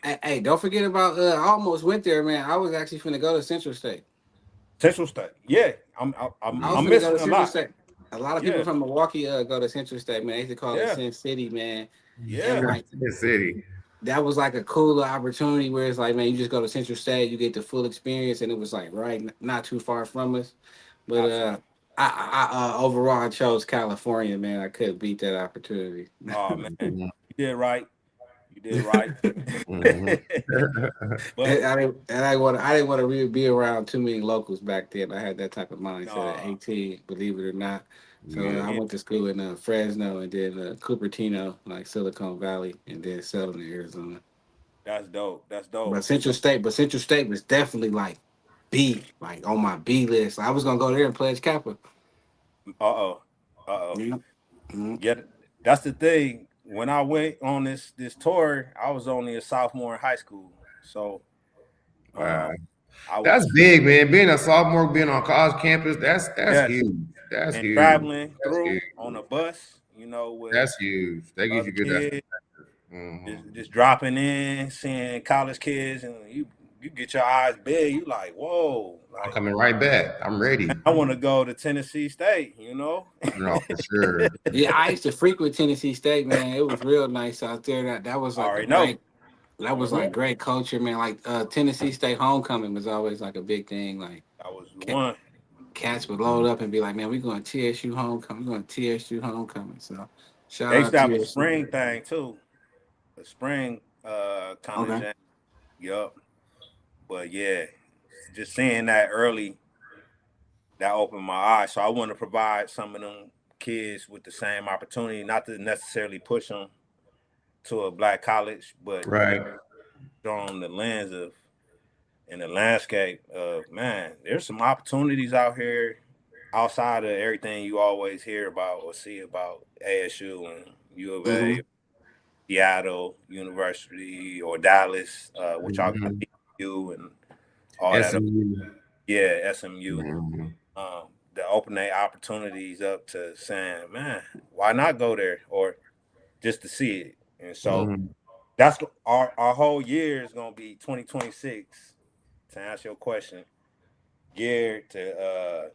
dang. Hey, don't forget about I almost went there, man. I was actually finna go to Central State. Central State. Yeah, I was I'm finna go missing to a Central lot. State. A lot of people Yeah, from Milwaukee go to Central State, man. They used to call it yeah, Sin City, man. And yeah. like the city. that was like a cooler opportunity where it's like, man, you just go to Central State, you get the full experience, and it was like not too far from us. But Absolutely. overall, I chose California, man. I couldn't beat that opportunity. Oh man, Mhm. you did right. You did right. Mhm. But I didn't want to really be around too many locals back then. I had that type of mindset at no, 18, believe it or not. So yeah. I yeah, went to school in Fresno and then Cupertino, like Silicon Valley, and then settled in Arizona. that's dope. That's dope. But Central State was definitely like like on my B list. I was gonna go there and pledge Kappa. Uh-oh. Uh-oh. Yeah. Mhm. Yeah, that's the thing. When I went on this tour, I was only a sophomore in high school. So Wow. I That's was, big, man. Being a sophomore, being on college campus, that's yes, huge. That's and huge. traveling That's through huge. on a bus, with That's huge. That gives other you good. That's kids, hmm just dropping in, seeing college kids, and you get your eyes big. You like, whoa, I'm like coming right back. I'm ready. I want to go to Tennessee State. No, for sure. Yeah, I used to frequent Tennessee State, man. It was real nice out there. That was I like a already know. great that was Hmm. like great culture, man. Like Tennessee State homecoming was always like a big thing. Like That was the ca- one. cats would load up and be like, "Man, we're going to TSU homecoming. We're going to TSU homecoming." So shout They used out to have a TSU. spring thing too, a spring kind of Okay. jam. Yup. But yeah, just seeing that early, that opened my eyes. So I want to provide some of them kids with the same opportunity, not to necessarily push them to a black college, but Right. on the lens of in the landscape of man, there's some opportunities out here outside of everything you always hear about or see about ASU and U of Mm-hmm. A, Seattle University or Dallas, which I got Mm-hmm. you and all that. SMU. Yeah, SMU. Mm-hmm. To open their opportunities up to saying, man, why not go there or just to see it? And so Mm-hmm. that's our whole year is gonna be 2026. To answer your question, geared to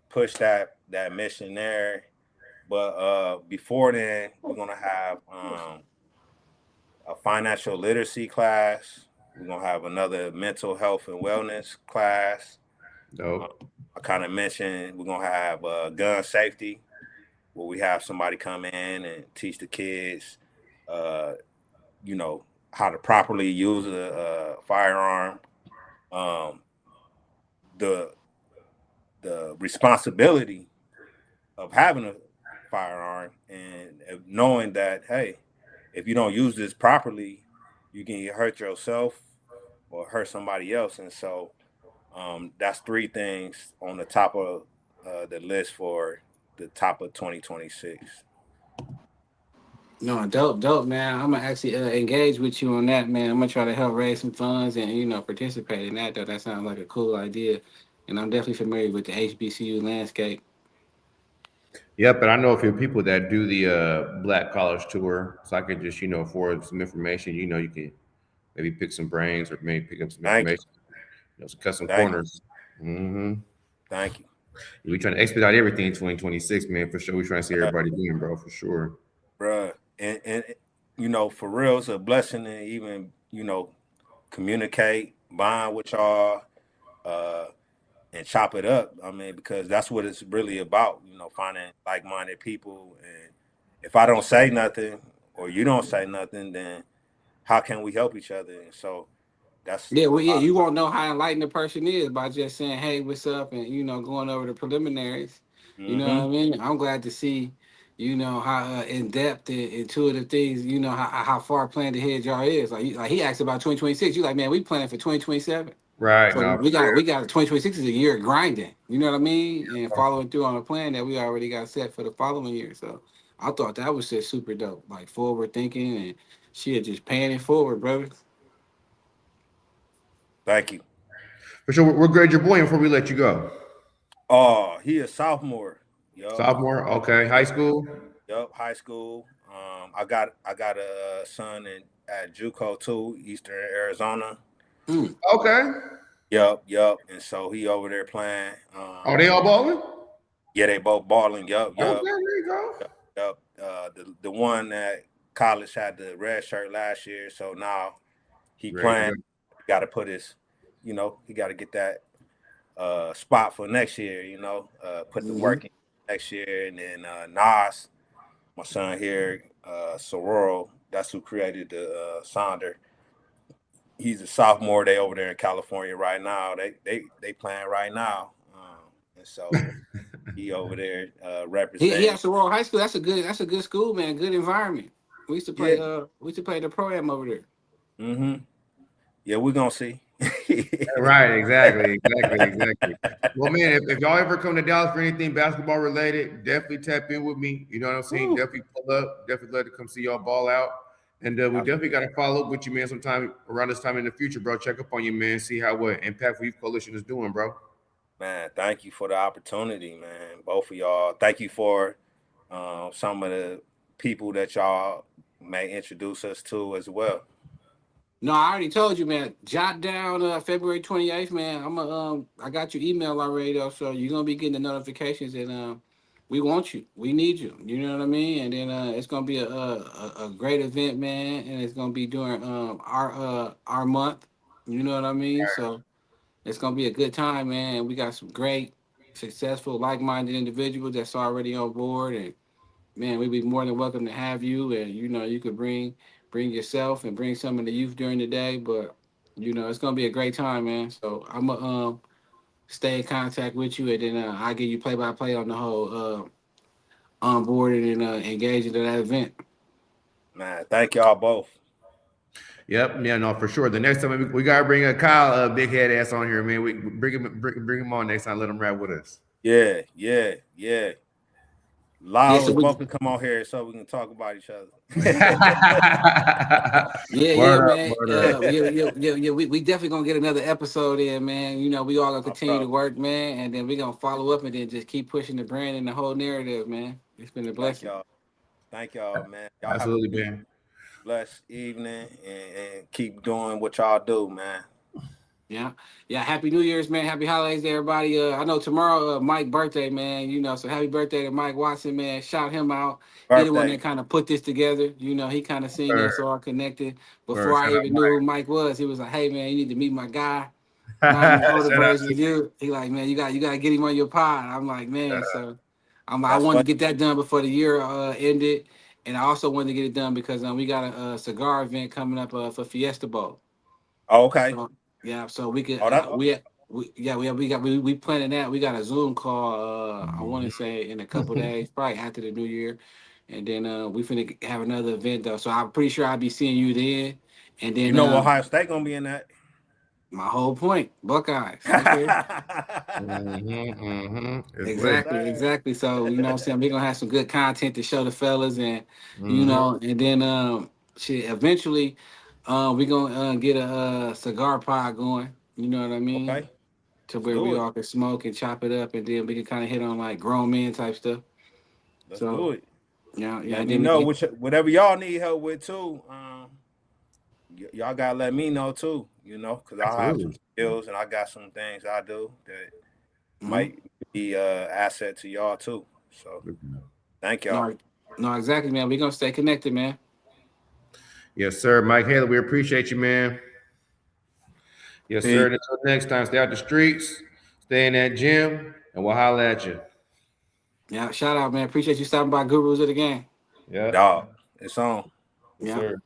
push that mission there. But before then, we're gonna have a financial literacy class. We're gonna have another mental health and wellness class. Uh, Dope. I kind of mentioned we're gonna have gun safety, where we have somebody come in and teach the kids, uh, you know, how to properly use a firearm, um, the the responsibility of having a firearm, and knowing that hey, if you don't use this properly, you can hurt yourself or hurt somebody else. And so that's three things on the top of the list for the top of 2026. No, dope, man. I'm gonna actually engage with you on that, man. I'm gonna try to help raise some funds and participate in that. Though that sounds like a cool idea, and I'm definitely familiar with the HBCU landscape. Yep, but I know a few people that do the Black College Tour, so I could just forward some information. You can maybe pick some brains or maybe pick up some Thank you, information. Cut some thank you, corners. Mm-hmm. thank you, We trying to expedite everything in 2026, man. For sure, we trying to see everybody win, bro. For sure. bruh. And for real, it's a blessing to even communicate, bond with y'all, uh, and chop it up. I mean, because that's what it's really about. Finding like-minded people. And if I don't say nothing or you don't say nothing, then how can we help each other? And so that's Yeah, well, yeah, you won't know how enlightened the person is by just saying, "Hey, what's up?" and going over the preliminaries. You know what mm-hmm. I mean? I'm glad to see, how in depth and intuitive things. How far planned ahead y'all is. Like he asked about 2026. You like, man, we planning for 2027. Right. So No, for we got 2026 is a year of grinding. You know what I mean? And following through on a plan that we already got set for the following year. So I thought that was just super dope, like forward thinking and shit, just paying it forward, brother. Thank you. For sure. We'll grade your boy before we let you go. Oh, he a sophomore. Yup. Sophomore. Okay. High school. Yup. High school. I got a son at JUCO too, Eastern Arizona. Mm. Okay. Yup. And so he over there playing. Oh, they all balling. Yeah, they both balling. Yup. Okay. Yup. There you go. Yup. The one at college had the red shirt last year, so now he Ready to playing. go. Got to put his, he got to get that spot for next year. Put the Hmm. work in next year, and then Nas, my son here, Sororo, that's who created the Sonder. He's a sophomore. They over there in California right now. They playing right now, and so he over there He representing. has to roll high school. That's a good school, man. Good environment. Yeah. We used to play the program over there. Mm-hmm. Yeah, we're gonna see. Right, exactly. Well, man, if y'all ever come to Dallas for anything basketball related, definitely tap in with me. You know what I'm saying? Woo. Definitely pull up. Definitely love to come see y'all ball out. And we definitely got to follow up with you, man, sometime around this time in the future, bro. Check up on you, man. See how what Impactful Youth Coalition is doing, bro. Man, thank you for the opportunity, man. Both of y'all. Thank you for some of the people that y'all may introduce us to as well. No, I already told you, man. Jot down February 28th, man. I got your email already though, so you're gonna be getting the notifications and we want you. We need you. You know what I mean? And then it's gonna be a great event, man, and it's gonna be during our month. You know what I mean? So it's gonna be a good time, man. And we got some great, successful, like-minded individuals that's already on board, and man, we'd be more than welcome to have you. And you could bring yourself and bring some of the youth during the day. But it's gonna be a great time, man. So I'm gonna stay in contact with you, and then I'll give you play by play on the whole onboarding and engaging in that event. Man, thank y'all both. Yep, yeah, no, for sure. The next time we gotta bring a Kyle, big head ass on here, man. We bring him on next time. Let him rap with us. Yeah. Lyle so was supposed to come on here so we can talk about each other. Yeah, man. Word up. We definitely gonna get another episode in, man. You know, we all gonna continue to work, man, and then we gonna follow up and then just keep pushing the brand and the whole narrative, man. It's been a blessing. Thank y'all, man. Y'all Absolutely, have a man. blessed evening and keep doing what y'all do, man. Yeah. Happy New Year's, man. Happy holidays to everybody. I know tomorrow, Mike's birthday, man. You know, so happy birthday to Mike Watson, man. Shout him out. He the one that kind of put this together. You know, he kind of seen us all connected. Before I even knew who Mike was, he was like, "Hey, man, you need to meet my guy." Not the older version of you. He like, man, you got to get him on your pod. I'm like, man, so I wanted to get that done before the year ended, and I also wanted to get it done because we got a cigar event coming up for Fiesta Bowl. Oh, okay. So, yeah, so we could we planning that. We got a Zoom call. I want to say in a couple days, probably after the new year, and then we finna have another event though. So I'm pretty sure I'll be seeing you then. And then Ohio State gonna be in that. My whole point, Buckeyes. Okay. Exactly. So you know what I'm saying, we're gonna have some good content to show the fellas, and you know, and then eventually we're gonna get a cigar pod going, you know what I mean? Okay. To where we all can smoke and chop it up, and then we can kind of hit on like grown men type stuff. Let's do it. Yeah. Let me know whatever y'all need help with too. Y'all gotta let me know too, you know, because I have some skills and I got some things I do that might be asset to y'all too. So thank y'all. No, exactly, man. We're gonna stay connected, man. Yes, sir. Mike Hailey, we appreciate you, man. Yes, sir. Until next time, stay out the streets, stay in that gym, and we'll holler at you. Yeah, shout out, man. Appreciate you stopping by Gurus of the Game. Yeah. Dog, it's on. Yeah. Sir.